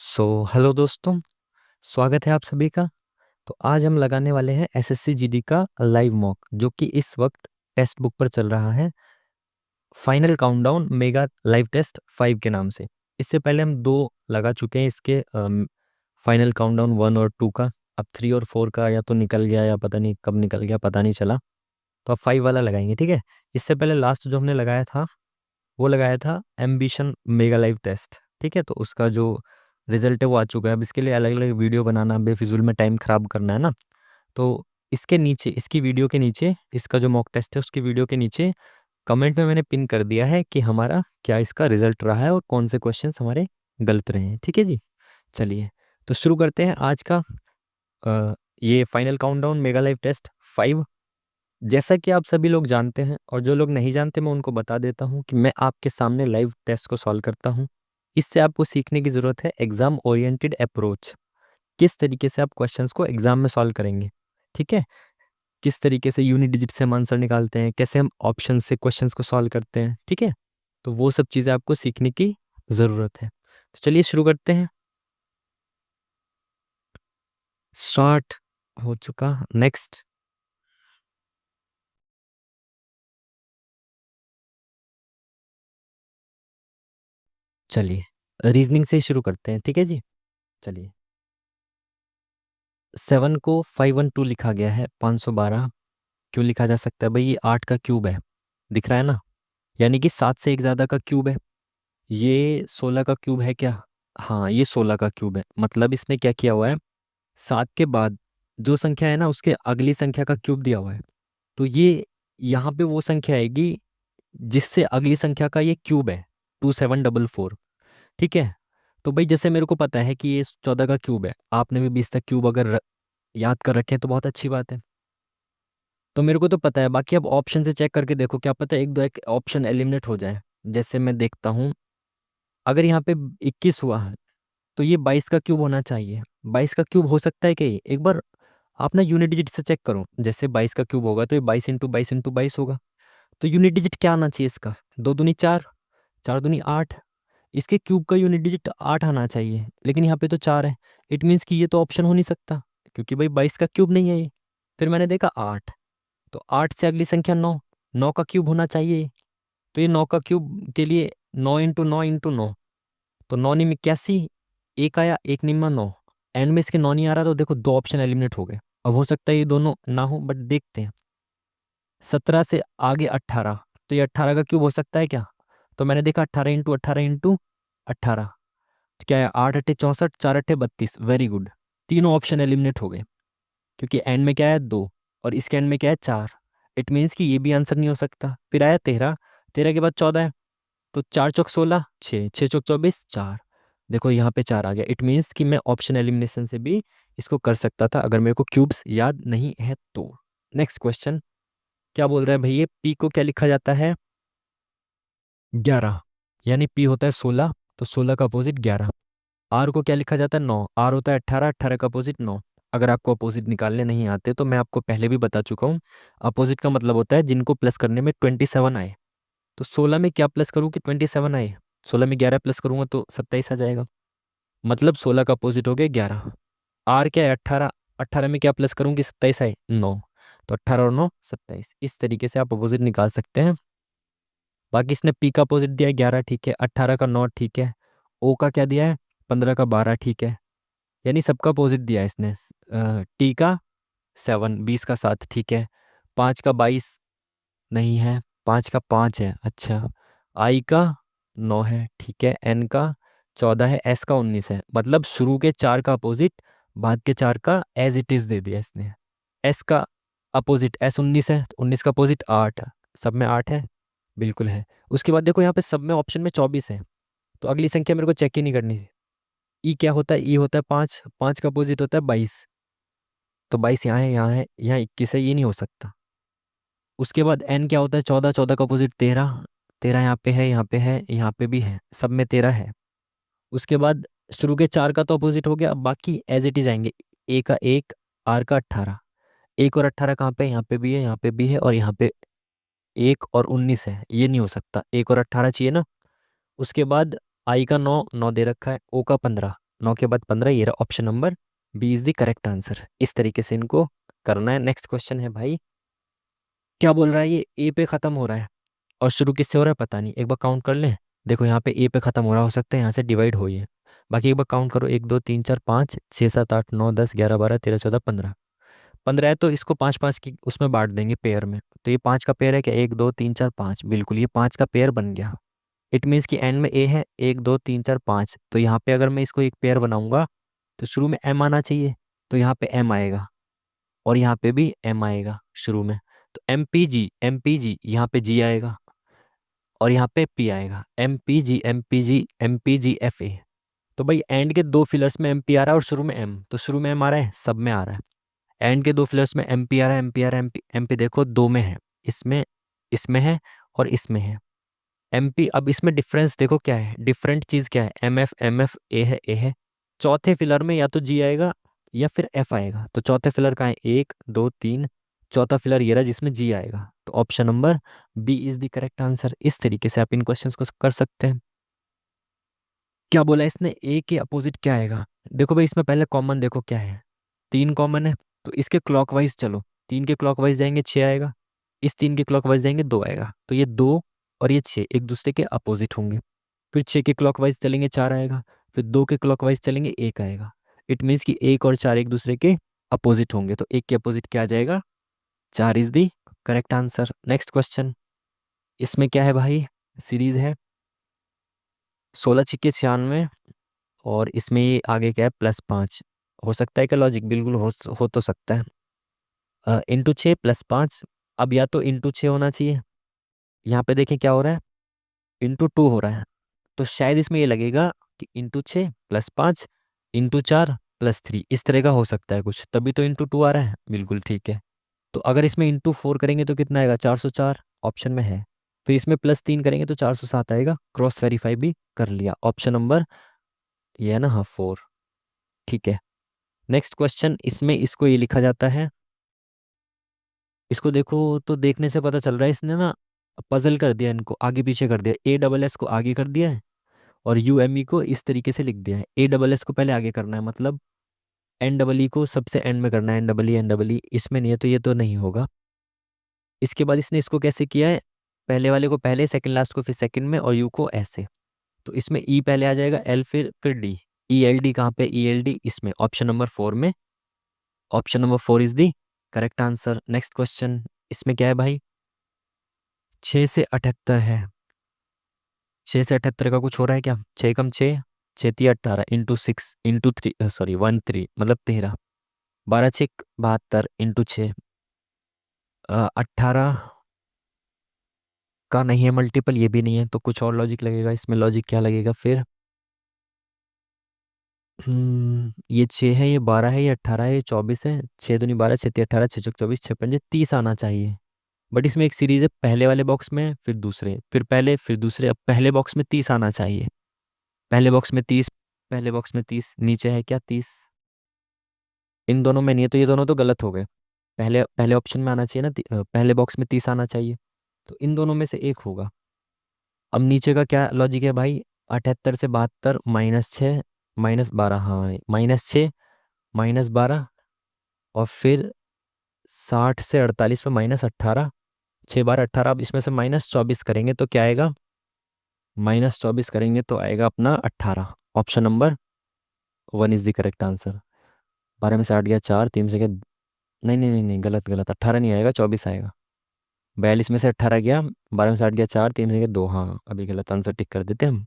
Hello दोस्तों, स्वागत है आप सभी का। तो आज हम लगाने वाले हैं एसएससी जीडी का लाइव मॉक, जो कि इस वक्त टेक्स्ट बुक पर चल रहा है, final countdown mega live test 5 के नाम से। इससे पहले हम 2 लगा चुके हैं इसके फाइनल काउंटडाउन 1 और 2 का। अब 3 और 4 का या तो निकल गया या पता नहीं कब निकल गया, पता नहीं चला। तो अब 5 वाला लगाएंगे, ठीक है। इससे पहले लास्ट जो हमने लगाया था वो लगाया था एम्बिशन मेगा लाइव टेस्ट, ठीक है। तो उसका जो रिजल्ट है वो आ चुका है। अब इसके लिए अलग अलग वीडियो बनाना, बेफिजूल में टाइम खराब करना है ना। तो इसके नीचे, इसकी वीडियो के नीचे, इसका जो मॉक टेस्ट है उसकी वीडियो के नीचे कमेंट में मैंने पिन कर दिया है कि हमारा क्या इसका रिजल्ट रहा है और कौन से क्वेश्चंस हमारे गलत रहे हैं, ठीक है जी। चलिए तो शुरू करते हैं आज का ये final countdown mega live test 5। जैसा कि आप सभी लोग जानते हैं और जो लोग नहीं जानते मैं उनको बता देता हूं कि मैं आपके सामने लाइव टेस्ट को सॉल्व करता हूं। इससे आपको सीखने की ज़रूरत है एग्जाम ओरिएंटेड अप्रोच, किस तरीके से आप क्वेश्चंस को एग्जाम में सॉल्व करेंगे, ठीक है। किस तरीके से यूनिट डिजिट से हम आंसर निकालते हैं, कैसे हम ऑप्शन से क्वेश्चंस को सॉल्व करते हैं, ठीक है। तो वो सब चीज़ें आपको सीखने की ज़रूरत है। तो चलिए शुरू करते हैं। स्टार्ट हो चुका, नेक्स्ट। चलिए रीजनिंग से शुरू करते हैं, ठीक है जी। चलिए 7 को 512 लिखा गया है, 512 क्यों लिखा जा सकता है भाई? ये 8 का क्यूब है, दिख रहा है ना। यानी कि 7 से एक ज़्यादा का क्यूब है। ये 16 का क्यूब है क्या? हाँ, ये 16 का क्यूब है। मतलब इसने क्या किया हुआ है, 7 के बाद जो संख्या है ना उसके अगली संख्या का क्यूब दिया हुआ है। तो ये यहाँ पे वो संख्या आएगी जिससे अगली संख्या का ये क्यूब है, 2744, ठीक है। तो भाई जैसे मेरे को पता है कि ये 14 का क्यूब है, आपने भी 20 तक क्यूब अगर याद कर रखे हैं तो बहुत अच्छी बात है। तो मेरे को तो पता है, बाकी अब ऑप्शन से चेक करके देखो, क्या पता एक दो एक ऑप्शन एलिमिनेट हो जाए। जैसे मैं देखता हूँ, अगर यहाँ पे 21 हुआ है तो ये 22 का क्यूब होना चाहिए। 22 का क्यूब हो सकता है क्या ये? एक बार आप ना यूनिट डिजिट से चेक करो। जैसे 22 का क्यूब होगा तो ये 22 × 22 × 22 होगा। तो यूनिट डिजिट क्या आना चाहिए इसका? 2 दूनी 4, 4 दूनी 8। इसके क्यूब का यूनिट डिजिट 8 आना चाहिए, लेकिन यहाँ पे तो 4 है। इट मीन्स कि ये तो ऑप्शन हो नहीं सकता, क्योंकि भाई 22 का क्यूब नहीं है ये। फिर मैंने देखा 8, तो 8 से अगली संख्या 9, 9 का क्यूब होना चाहिए। तो ये 9 का क्यूब के लिए 9 × 9 × 9, तो 9 × 9 = 81। एक आया, एक निम्मा 9। एंड में इसके 9 नहीं आ रहा, तो देखो 2 ऑप्शन एलिमिनेट हो गए। अब हो सकता है ये दोनों ना हो, बट देखते हैं। 17 से आगे 18, तो ये 18 का क्यूब हो सकता है क्या? तो मैंने देखा 18 × 18 × 18, तो क्या है? 8 × 8 = 64, 4 × 8 = 32। वेरी गुड, तीनों ऑप्शन एलिमिनेट हो गए, क्योंकि एंड में क्या है 2 और इसके एंड में क्या है 4। इट मीन्स कि ये भी आंसर नहीं हो सकता। फिर आया 13, 13 के बाद 14 है, तो 4 चौक 16, 6, 6 चौक 24, 4। देखो यहाँ पे 4 आ गया। इट मीन्स कि मैं ऑप्शन एलिमिनेशन से भी इसको कर सकता था अगर मेरे को क्यूब्स याद नहीं है तो। नेक्स्ट क्वेश्चन क्या बोल रहा है भाई? ये पी को क्या लिखा जाता है? 11, यानी पी होता है 16, तो 16 का अपोजिट 11। आर को क्या लिखा जाता है? 9, आर होता है 18, 18 का अपोजिट 9। अगर आपको अपोजिट निकालने नहीं आते तो मैं आपको पहले भी बता चुका हूँ, अपोजिट का मतलब होता है जिनको प्लस करने में 27 आए। तो 16 में क्या प्लस करूँ कि 27 आए? 16 में 11 प्लस करूंगा तो 27 आ जाएगा। मतलब 16 का अपोजिट हो गया 11। आर क्या है? 18, 18 में क्या प्लस करूँ कि 27 आए? 9। तो 18 और 9 27। इस तरीके से आप अपोजिट निकाल सकते हैं। बाकी इसने पी का अपोजिट दिया है 11, ठीक है। 18 का 9, ठीक है। ओ का क्या दिया है? 15 का 12, ठीक है। यानी सबका अपोजिट दिया है इसने। टी का 7, 20 का 7, ठीक है। 5 का 22 नहीं है, 5 का 5 है, अच्छा। आई का 9 है, ठीक है। एन का 14 है, एस का 19 है। मतलब शुरू के 4 का अपोजिट बाद के 4 का एज इट इज दे दिया इसने। एस का अपोजिट एस 19 है, तो 19 का अपोजिट 8। सब में 8 है, बिल्कुल है। उसके बाद देखो यहाँ पे सब में ऑप्शन में 24 है, तो अगली संख्या मेरे को चेक ही नहीं करनी। ई क्या होता है? ई होता है 5, 5 का अपोजिट होता है 22। तो 22 यहाँ है, यहाँ है, यहाँ 21 है, ये नहीं हो सकता। उसके बाद एन क्या होता है? 14, 14 का अपोजिट 13, 13 यहाँ पे है, यहाँ पे है, यहाँ पे भी है, सब में 13 है। उसके बाद शुरू के 4 का तो अपोजिट हो गया, अब बाकी एज इट इज आएंगे। ए का 1, आर का 18। 1 और 18 कहाँ पे? यहाँ पे भी है, यहाँ पे भी है, और यहाँ पे 1 और 19 है, ये नहीं हो सकता। 1 और 18 चाहिए ना। उसके बाद आई का 9, 9 दे रखा है। ओ का 15, 9 के बाद 15, ये रहा option number B is the correct answer. इस तरीके से इनको करना है। नेक्स्ट क्वेश्चन है भाई, क्या बोल रहा है ये, ए पे खत्म हो रहा है और शुरू किससे हो रहा है पता नहीं, एक बार काउंट कर लें। देखो यहाँ पे ए पे खत्म हो रहा, हो सकता है यहाँ से डिवाइड हो ये। बाकी एक बार काउंट करो, 1 2 3 4 5 6 7 8 9 10 11 12 13 14 15। 15 है तो इसको 5 5 की उसमें बांट देंगे पेयर में। तो ये 5 का पेयर है क्या, 1 2 3 4 5, बिल्कुल ये 5 का पेयर बन गया। इट मीन्स कि एंड में ए है, 1 2 3 4 5। तो यहाँ पे अगर मैं इसको एक पेयर बनाऊंगा तो शुरू में एम आना चाहिए, तो यहाँ पे एम आएगा और यहाँ पे भी एम आएगा शुरू में। तो एम पी जी यहाँ पे जी आएगा और यहाँ पे पी आएगा, M P G M P G M P G F A. तो भाई एंड के दो फिलर्स में एम पी आ रहा है और शुरू में एम, तो शुरू में एम आ रहा है, सब में आ रहा है। एंड के दो फिलर्स में एम पी आ रहा है, एम पी आ रहा है, एम पी देखो दो में है, इसमें इसमें है और इसमें है एम पी। अब इसमें डिफरेंस देखो क्या है, डिफरेंट चीज़ क्या है, एम एफ ए है, ए है। चौथे फिलर में या तो जी आएगा या फिर एफ आएगा। तो चौथे फिलर का है, 1 2 3, चौथा फिलर ये रहा जिसमें जी आएगा। तो option number B is the correct answer. इस तरीके से आप इन क्वेश्चंस को कर सकते हैं। क्या बोला इसने, ए के अपोजिट क्या आएगा। देखो भाई इसमें पहले कॉमन देखो क्या है, 3 कॉमन है। तो इसके क्लॉकवाइज चलो, 3 के क्लॉकवाइज जाएंगे 6 आएगा, इस 3 के क्लॉकवाइज जाएंगे 2 आएगा। तो ये 2 और ये 6 एक दूसरे के अपोजिट होंगे। फिर 6 के क्लॉकवाइज चलेंगे 4 आएगा, फिर 2 के क्लॉकवाइज चलेंगे 1 आएगा। इट मीन्स कि 1 और 4 एक दूसरे के अपोजिट होंगे। तो 1 के अपोजिट क्या आ जाएगा, 4 is the correct answer. Next question, इसमें क्या है भाई, सीरीज है 16 छिक्के 96 और इसमें ये आगे क्या है +5। हो सकता है क्या लॉजिक, बिल्कुल हो तो सकता है। इंटू 6 +5। अब या तो इंटू 6 होना चाहिए, यहाँ पे देखें क्या हो रहा है, इंटू 2 हो रहा है। तो शायद इसमें ये लगेगा कि इंटू 6 +5 इंटू 4 +3, इस तरह का हो सकता है कुछ, तभी तो इंटू 2 आ रहा है। बिल्कुल ठीक है। तो अगर इसमें इंटू 4 करेंगे तो कितना आएगा, 404 ऑप्शन में है। फिर इसमें +3 करेंगे तो 407 आएगा। क्रॉस वेरीफाई भी कर लिया, ऑप्शन नंबर ये है ना, हाँ 4। ठीक है। नेक्स्ट क्वेश्चन, इसमें इसको ये लिखा जाता है, इसको देखो तो देखने से पता चल रहा है इसने ना पजल कर दिया, इनको आगे पीछे कर दिया। ए डबल एस को आगे कर दिया है और यू एम ई को इस तरीके से लिख दिया है। ए डबल एस को पहले आगे करना है, मतलब एन डबल ई को सबसे एंड में करना है, एन डबल ई इसमें नहीं है तो ये तो नहीं होगा। इसके बाद इसने इसको कैसे किया है, पहले वाले को पहले, सेकंड लास्ट को फिर सेकंड में और यू को ऐसे। तो इसमें ई पहले आ जाएगा, एल फिर डी। ई एल डी कहाँ पे, ई एल डी इसमें ऑप्शन नंबर 4 में। Option number 4 is the correct answer. Next question, इसमें क्या है भाई, 6 से 78 है। 6 से 78 का कुछ हो रहा है क्या, 6 कम 6, 6 3 18 इंटू 6 इंटू 3 सॉरी 1 3 मतलब 13, 12 6 72 इंटू 6 18 का नहीं है मल्टीपल, ये भी नहीं है। तो कुछ और लॉजिक लगेगा इसमें, लॉजिक क्या लगेगा फिर, ये 6 है, ये 12 है, ये 18 है, ये 24 है। 6 दूनी 12, 6 3 18, 6 चौक 24, 6 पंजे 30 आना चाहिए। बट इसमें एक सीरीज है, पहले वाले बॉक्स में फिर दूसरे, फिर पहले फिर दूसरे। अब पहले बॉक्स में 30 आना चाहिए, पहले बॉक्स में 30, पहले बॉक्स में 30, नीचे है क्या 30, इन दोनों में नहीं है तो ये दोनों तो गलत हो गए। पहले पहले ऑप्शन में आना चाहिए ना, पहले बॉक्स में 30 आना चाहिए। तो इन दोनों में से एक होगा। अब नीचे का क्या लॉजिक है भाई, 78 से 72 -6 -12, हाँ -6 -12 और फिर 60 से 48 में -18, 6 बार 18। अब इसमें से -24 करेंगे तो क्या आएगा, -24 करेंगे तो आएगा अपना 18। Option number 1 is the correct answer. 12 में से 8 गया 4, 3 से गया, नहीं नहीं नहीं नहीं गलत गलत, 18 नहीं आएगा 24 आएगा। 42 में से 18 गया, 12 में से 8 गया 4, 3 से गया 2, हाँ अभी गलत आंसर टिक कर देते हैं हम।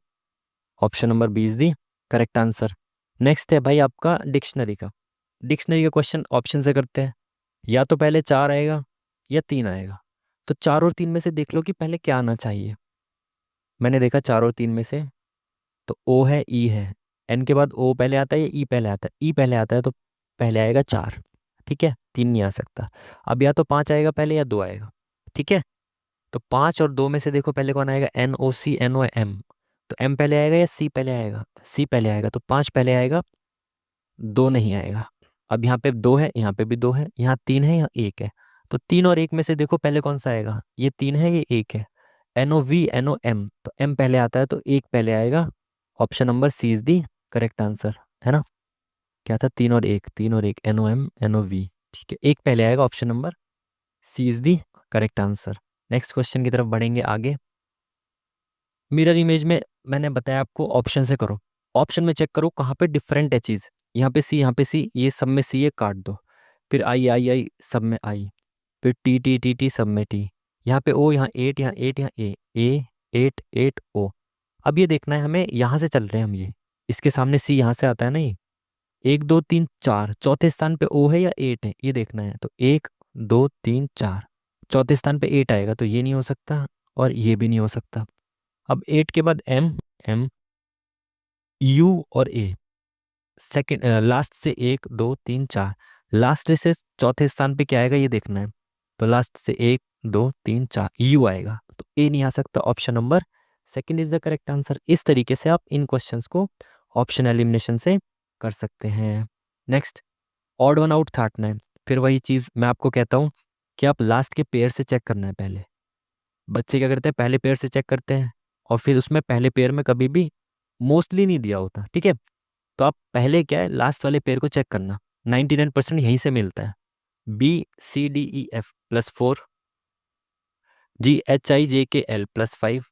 Option number B is the correct answer. Next है भाई आपका डिक्शनरी का। डिक्शनरी का क्वेश्चन ऑप्शन से करते हैं, या तो पहले 4 आएगा या 3 आएगा। तो 4 और 3 में से देख लो कि पहले क्या आना चाहिए। मैंने देखा 4 और 3 में से, तो ओ है, ई है, एन के बाद ओ पहले आता है या ई पहले आता है, ई पहले आता है तो पहले आएगा 4। ठीक है, 3 नहीं आ सकता। अब या तो 5 आएगा पहले या 2 आएगा। ठीक है, तो 5 और 2 में से देखो पहले कौन आएगा, N O C N O M. तो एम पहले आएगा या सी पहले आएगा, सी पहले आएगा। तो 5 पहले आएगा, 2 नहीं आएगा। अब यहाँ पे 2 है, यहाँ पे भी 2 है, यहाँ 3 है, यहाँ 1 है। तो 3 और 1 में से देखो पहले कौन सा आएगा, ये 3 है ये 1 है। N O V N O M, तो एम पहले आता है तो 1 पहले आएगा। Option number C is the correct answer. है ना? क्या था? 3 और 1, 3 और 1, NOM NOV। ठीक है, एक पहले आएगा, option number C is the correct answer. Next question की तरफ बढ़ेंगे आगे। मिरर इमेज में मैंने बताया आपको ऑप्शन से करो। ऑप्शन में चेक करो कहाँ पे डिफरेंट है चीज़। यहाँ पे सी, यहाँ पे सी, ये सब में सी, ये काट दो। फिर आई आई आई, सब में आई। फिर टी टी टी टी, सब में टी। यहाँ पे ओ, यहाँ 8, यहाँ 8, यहाँ ए 8 8 ओ। अब ये देखना है हमें, यहाँ से चल रहे हैं हम ये। इसके सामने सी यहाँ से आता है ना ये। 1 2 3 4, चौथे स्थान पे ओ है या 8 है, ये देखना है। तो 1 2 3 4, चौथे स्थान पे 8 आएगा, तो ये नहीं हो सकता और ये भी नहीं हो सकता। अब 8 के बाद एम, एम, यू और ए। सेकंड लास्ट से 1 2 3 4, लास्ट से चौथे स्थान पे क्या आएगा ये देखना है। तो लास्ट से 1 2 3 4 यू आएगा, तो ए नहीं आ सकता। Option number second is the correct answer. इस तरीके से आप इन क्वेश्चंस को ऑप्शन एलिमिनेशन से कर सकते हैं। नेक्स्ट, ऑड वन आउट छांटना है। फिर वही चीज़ मैं आपको कहता हूँ कि आप लास्ट के पेयर से चेक करना है पहले। बच्चे क्या करते हैं, पहले पेयर से चेक करते हैं और फिर उसमें पहले पेयर में कभी भी मोस्टली नहीं दिया होता, ठीक है। तो आप पहले क्या है, लास्ट वाले पेयर को चेक करना। 99% यहीं से मिलता है। BCDEF +4, GHIJKL +5,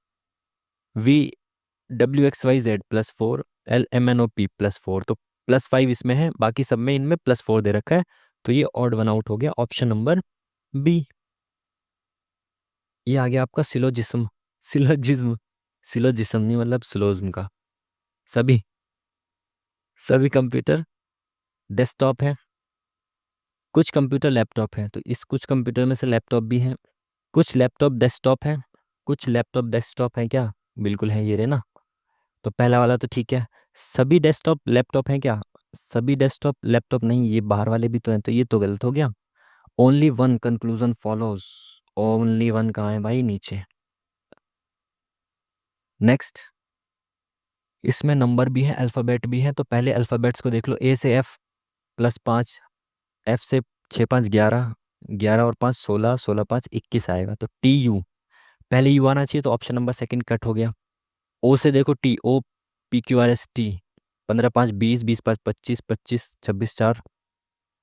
VWXYZ +4, LMNOP +4। तो +5 इसमें है, बाकी सब में इनमें +4 दे रखा है। तो ये ऑड वन आउट हो गया, ऑप्शन नंबर बी। ये आ गया आपका सिलोजिज्म। सिलोजिज्म, सिलोजिज्म नहीं मतलब सिलोज्म का। सभी सभी कंप्यूटर डेस्कटॉप है, कुछ कंप्यूटर लैपटॉप है। तो इस कुछ कंप्यूटर में से लैपटॉप भी है, कुछ लैपटॉप डेस्कटॉप है। कुछ लैपटॉप डेस्कटॉप है क्या? बिल्कुल है, ये रे ना। तो पहला वाला तो ठीक है। सभी डेस्कटॉप लैपटॉप हैं क्या? सभी डेस्कटॉप लैपटॉप नहीं, ये बाहर वाले भी तो हैं, तो ये तो गलत हो गया। Only one conclusion follows. Only one कहाँ है भाई? नीचे। नेक्स्ट, इसमें नंबर भी है, अल्फ़ाबेट भी है। तो पहले अल्फ़ाबेट्स को देख लो। ए से F +5, F से 6 5 11, 11 और 5 16, 16 5 21 आएगा। तो TU, पहले यू आना चाहिए, तो ऑप्शन नंबर सेकंड कट हो गया। ओ से देखो, TOPQRST, 15 5 20, 20 5 25, 25 26 4,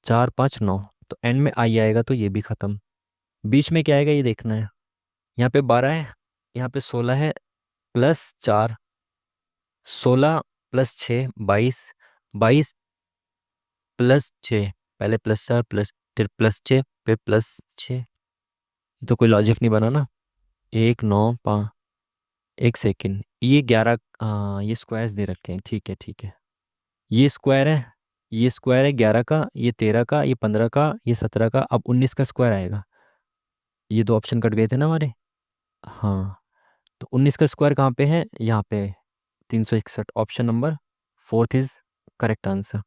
4 5 9। तो एंड में आई आएगा, तो ये भी खत्म। बीच में क्या आएगा ये देखना है। यहाँ पे 12 है, यहाँ पे 16 है, +4, 16 +6 22, 22 +6, पहले +4 प्लस फिर +6 फिर +6। ये तो कोई लॉजिक नहीं बना ना। 1 9 5, एक सेकेंड, ये 11, हाँ ये स्क्वायर्स दे रखे हैं, ठीक है ठीक है। ये स्क्वायर है, ये स्क्वायर है 11 का, ये 13 का, ये 15 का, ये 17 का। अब 19 का स्क्वायर आएगा। ये दो ऑप्शन कट गए थे ना हमारे। हाँ, तो 19 का स्क्वायर कहाँ पे है? यहाँ पे 361। Option number fourth is correct answer.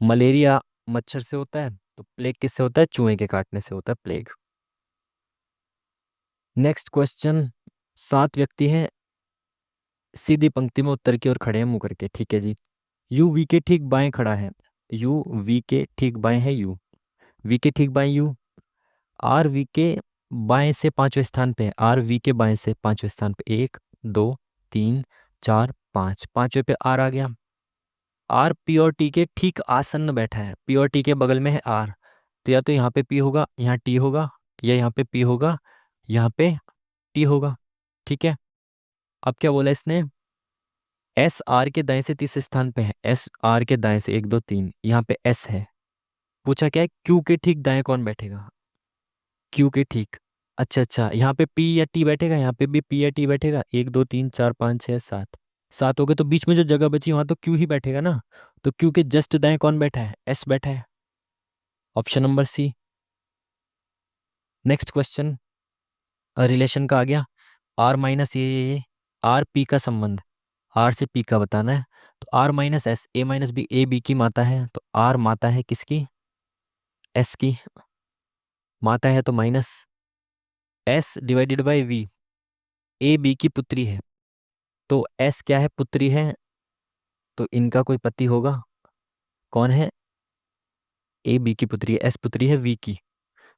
Malaria मच्छर से होता है, तो प्लेग किससे होता है? चूहे के काटने से होता है प्लेग। नेक्स्ट क्वेश्चन, 7 व्यक्ति हैं, सीधी पंक्ति में उत्तर की ओर खड़े हैं मुंह करके, ठीक है जी। यू वी के ठीक बाएं खड़ा है। यू वी के ठीक बाएं है, यू वी के ठीक बाएं यू। आर वी के बाएं से पांचवें स्थान पे है। आर वी के बाएं से पांचवें स्थान पे, 1 2 3 4 5, पांचवें पे आर आ गया। आर पी और टी के ठीक आसन्न बैठा है। पी और टी के बगल में है आर। तो या तो यहाँ पे पी होगा, यहाँ टी होगा, या यहाँ पे पी होगा, यहाँ पे टी होगा, ठीक है। अब क्या बोला इसने? एस आर के दाएं से तीसरे स्थान पे है। एस आर के दाएं से 1 2 3, यहाँ पे एस है। पूछा क्या है? क्यू के ठीक दाएं कौन बैठेगा? क्यू के ठीक, अच्छा अच्छा, यहाँ पे पी या टी बैठेगा, यहाँ पे भी पी या टी बैठेगा। 1 2 3 4 5 6 7, 7 हो गए, तो बीच में जो जगह बची वहां तो क्यू ही बैठेगा ना। तो क्यू के जस्ट दाएं कौन बैठा है? एस बैठा है, option number C. Next question relation का आ गया। आर माइनस ये आर पी का संबंध, आर से पी का बताना है। तो R minus S, A minus B, A B की माता है, तो आर माता है किसकी? एस की माता है, तो माइनस S/V, ए बी की पुत्री है। तो एस क्या है? पुत्री है, तो इनका कोई पति होगा। कौन है? ए बी की पुत्री है, एस पुत्री है वी की,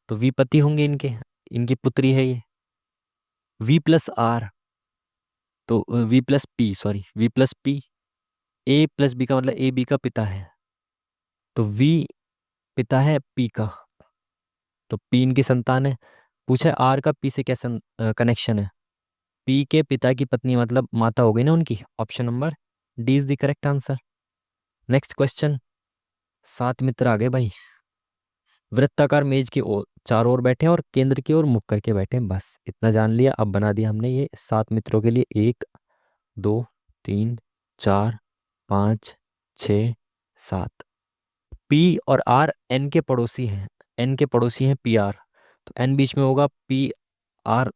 तो वी पति होंगे इनके, इनकी पुत्री है ये। V + R, तो V + P, sorry V + P, ए प्लस बी का मतलब ए बी का पिता है, तो वी पिता है पी का, तो पी इनकी संतान है। पूछा आर का पी से क्या कनेक्शन है। पी के पिता की पत्नी मतलब माता हो गई ना उनकी। Option number D is the correct answer. Next question. सात मित्र आ गए भाई। वृत्ताकार मेज की ओर चारों ओर बैठे हैं और केंद्र की ओर मुख करके बैठे हैं, बस इतना जान लिया। अब बना दिया हमने ये सात मित्रों के लिए। एक, दो, तीन, चार, पाँच, छ, सात। पी और आर एन के पड़ोसी हैं। एन के पड़ोसी हैं पी आर, तो एन बीच में होगा, पी आर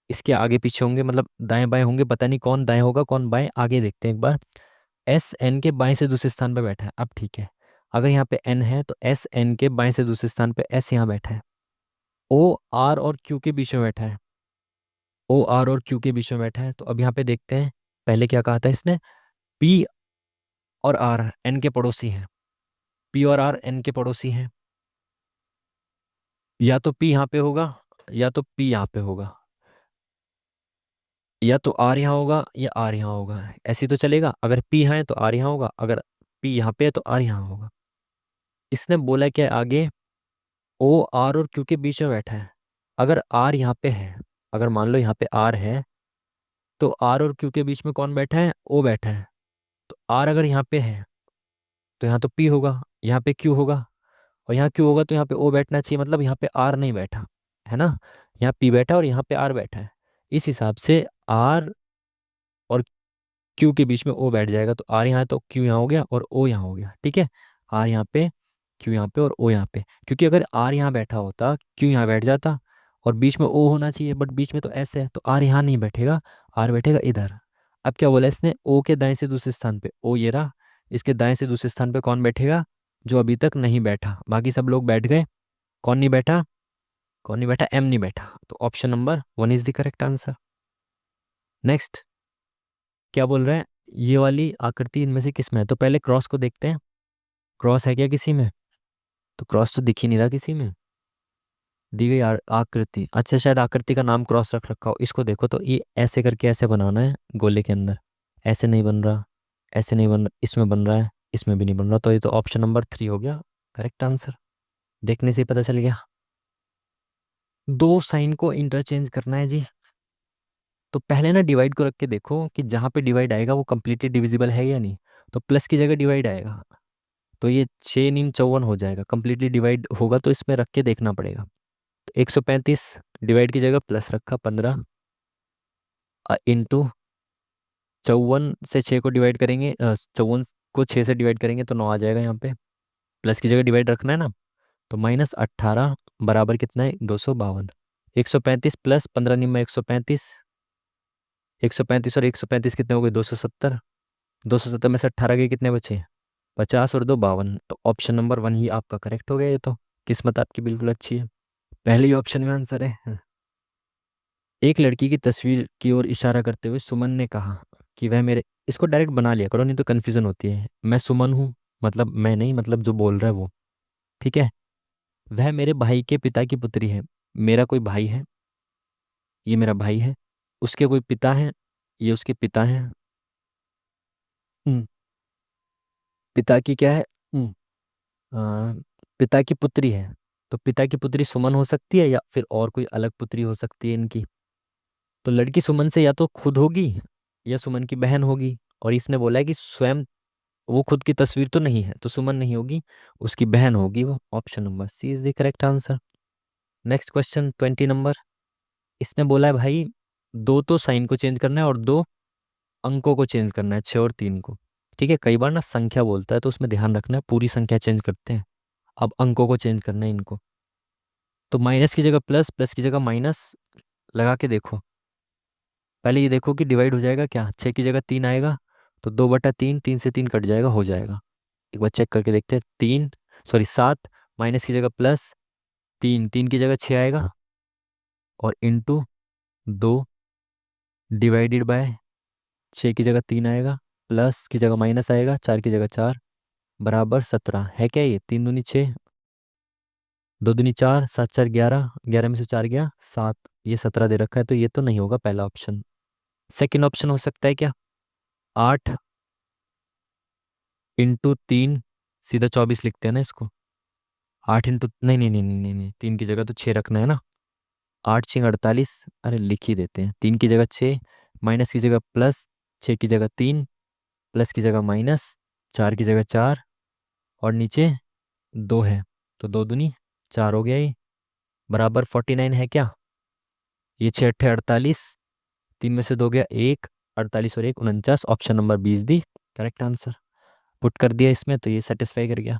इसके आगे पीछे होंगे, मतलब दाएं बाएं होंगे। पता नहीं कौन दाएं होगा कौन बाएं, आगे देखते हैं एक बार। एस एन के बाएं से दूसरे स्थान पर बैठा है। अब ठीक है, अगर यहाँ पे एन है तो एस एन के बाएं से दूसरे स्थान पे एस यहाँ बैठा है। ओ आर और क्यू के बीच में बैठा है। ओ आर और क्यू के बीच में बैठा है, तो अब यहाँ पे देखते हैं। पहले क्या कहा था इसने, पी और आर एन के पड़ोसी हैं। पी और आर एन के पड़ोसी हैं। या तो पी यहाँ पे होगा या तो पी यहाँ पे होगा, या तो आर यहाँ होगा या आर यहाँ होगा। ऐसे तो चलेगा, अगर पी यहाँ है तो आर यहाँ होगा, अगर पी यहाँ पे है तो आर यहाँ होगा। इसने बोला क्या है आगे, ओ आर और क्यू के बीच में बैठा है। अगर आर यहाँ पे है, अगर मान लो यहाँ पे आर है, तो आर और क्यू के बीच में कौन बैठा है, ओ बैठा है। तो आर अगर यहाँ पे है तो यहाँ तो पी होगा, यहाँ पे क्यू होगा, और यहाँ क्यू होगा तो यहाँ पे ओ बैठना चाहिए, मतलब यहाँ पे आर नहीं बैठा है ना। यहाँ पी बैठा और यहाँ पे आर बैठा है। इस हिसाब से आर और क्यू के बीच में ओ बैठ जाएगा, तो आर यहाँ है तो क्यू यहाँ हो गया और ओ यहाँ हो गया। ठीक है, आर यहाँ पे, क्यू यहाँ पे और ओ यहाँ पे। क्योंकि अगर आर यहाँ बैठा होता क्यू यहाँ बैठ जाता, और बीच में ओ होना चाहिए, बट बीच में तो एस है, तो आर यहाँ नहीं बैठेगा, आर बैठेगा इधर। अब क्या बोला इसने, ओ के दाएं से दूसरे स्थान पे, ओ ये रहा, इसके दाएं से दूसरे स्थान पे कौन बैठेगा, जो अभी तक नहीं बैठा। बाकी सब लोग बैठ गए, कौन नहीं बैठा, कौन नहीं बैठा, एम नहीं बैठा। तो option number one is the correct answer. Next क्या बोल रहा है, ये वाली आकृति इनमें से किस में है। तो पहले क्रॉस को देखते हैं, क्रॉस है क्या किसी में। तो क्रॉस तो दिख ही नहीं रहा किसी में। दी गई आकृति, अच्छा शायद आकृति का नाम क्रॉस रख रखा हो। इसको देखो तो ये ऐसे करके ऐसे बनाना है गोले के अंदर। ऐसे नहीं बन रहा, ऐसे नहीं बन रहा, इसमें बन रहा है, इसमें भी नहीं बन रहा। तो ये तो ऑप्शन नंबर थ्री हो गया करेक्ट आंसर। देखने से ही पता चल गया। दो साइन को इंटरचेंज करना है जी। तो पहले ना डिवाइड को रख के देखो कि जहाँ पे डिवाइड आएगा वो कंप्लीटली डिविजिबल है या नहीं। तो प्लस की जगह डिवाइड आएगा, तो ये 6 × 9 = 54 हो जाएगा। कंप्लीटली डिवाइड होगा तो इसमें रख के देखना पड़ेगा। तो 135 डिवाइड की जगह प्लस रखा, 15 इंटू 54 से 6 को डिवाइड करेंगे, 54 को 6 से डिवाइड करेंगे तो 9 आ जाएगा यहाँ पे। प्लस की जगह डिवाइड रखना है ना, तो -18 बराबर कितना है, 252। 135 प्लस 15 निम्न 135, 135 और 135 कितने हो गए, 270। 270 में से 18 के कितने बचे, 50 और 2 52। तो ऑप्शन नंबर वन ही आपका करेक्ट हो गया। ये तो किस्मत आपकी बिल्कुल अच्छी है, पहले ही ऑप्शन में आंसर है। एक लड़की की तस्वीर की ओर इशारा करते हुए सुमन ने कहा कि वह मेरे, इसको डायरेक्ट बना लिया करो नहीं तो कन्फ्यूजन होती है। मैं सुमन हूँ, मतलब मैं नहीं, मतलब जो बोल रहा है वो। ठीक है, वह मेरे भाई के पिता की पुत्री है। मेरा कोई भाई है, ये मेरा भाई है। उसके कोई पिता है, ये उसके पिता हैं। हम्म, पिता की क्या है, आ, पिता की पुत्री है। तो पिता की पुत्री सुमन हो सकती है या फिर और कोई अलग पुत्री हो सकती है इनकी। तो लड़की सुमन से या तो खुद होगी या सुमन की बहन होगी। और इसने बोला है कि स्वयं वो खुद की तस्वीर तो नहीं है, तो सुमन नहीं होगी, उसकी बहन होगी वो। Option number C is the correct answer. Next question 20 number. इसने बोला है भाई, दो तो साइन को चेंज करना है और दो अंकों को चेंज करना है, 6 और 3 को। ठीक है, कई बार ना संख्या बोलता है तो उसमें ध्यान रखना है, पूरी संख्या चेंज करते हैं। अब अंकों को चेंज करना है इनको। तो माइनस की जगह प्लस, प्लस की जगह माइनस लगा के देखो। पहले ये देखो कि डिवाइड हो जाएगा क्या, 6 की जगह 3 आएगा, तो 2/3, 3 से 3 कट जाएगा, हो जाएगा। एक बार चेक करके देखते हैं। 7 माइनस की जगह प्लस, 3 की जगह 6 आएगा, और इंटू 2 डिवाइडेड बाय 6 की जगह 3 आएगा, प्लस की जगह माइनस आएगा, 4 की जगह 4 बराबर 17 है क्या। ये 3 दूनी 6, 2 दूनी 4, 7 4 11, 11 में से 4 गया 7, ये 17 दे रखा है, तो ये तो नहीं होगा पहला ऑप्शन। सेकंड ऑप्शन हो सकता है क्या, 8 इंटू 3, सीधा 24 लिखते हैं ना इसको। 8 इंटू, नहीं नहीं नहीं नहीं नहीं नहीं, 3 की जगह तो 6 रखना है ना। 8×6 = 48, अरे लिख ही देते हैं। 3 की जगह 6, माइनस की जगह प्लस, 6 की जगह 3, प्लस की जगह माइनस, 4 की जगह 4, और नीचे 2 है, तो 2 दूनी 4 हो गया ये, बराबर 49 है क्या? ये 6×8 = 48, 3 में से 2 गया 1, 48 और 1 49, option number B is the correct answer. Put कर दिया इसमें तो ये सेटिस्फाई कर गया।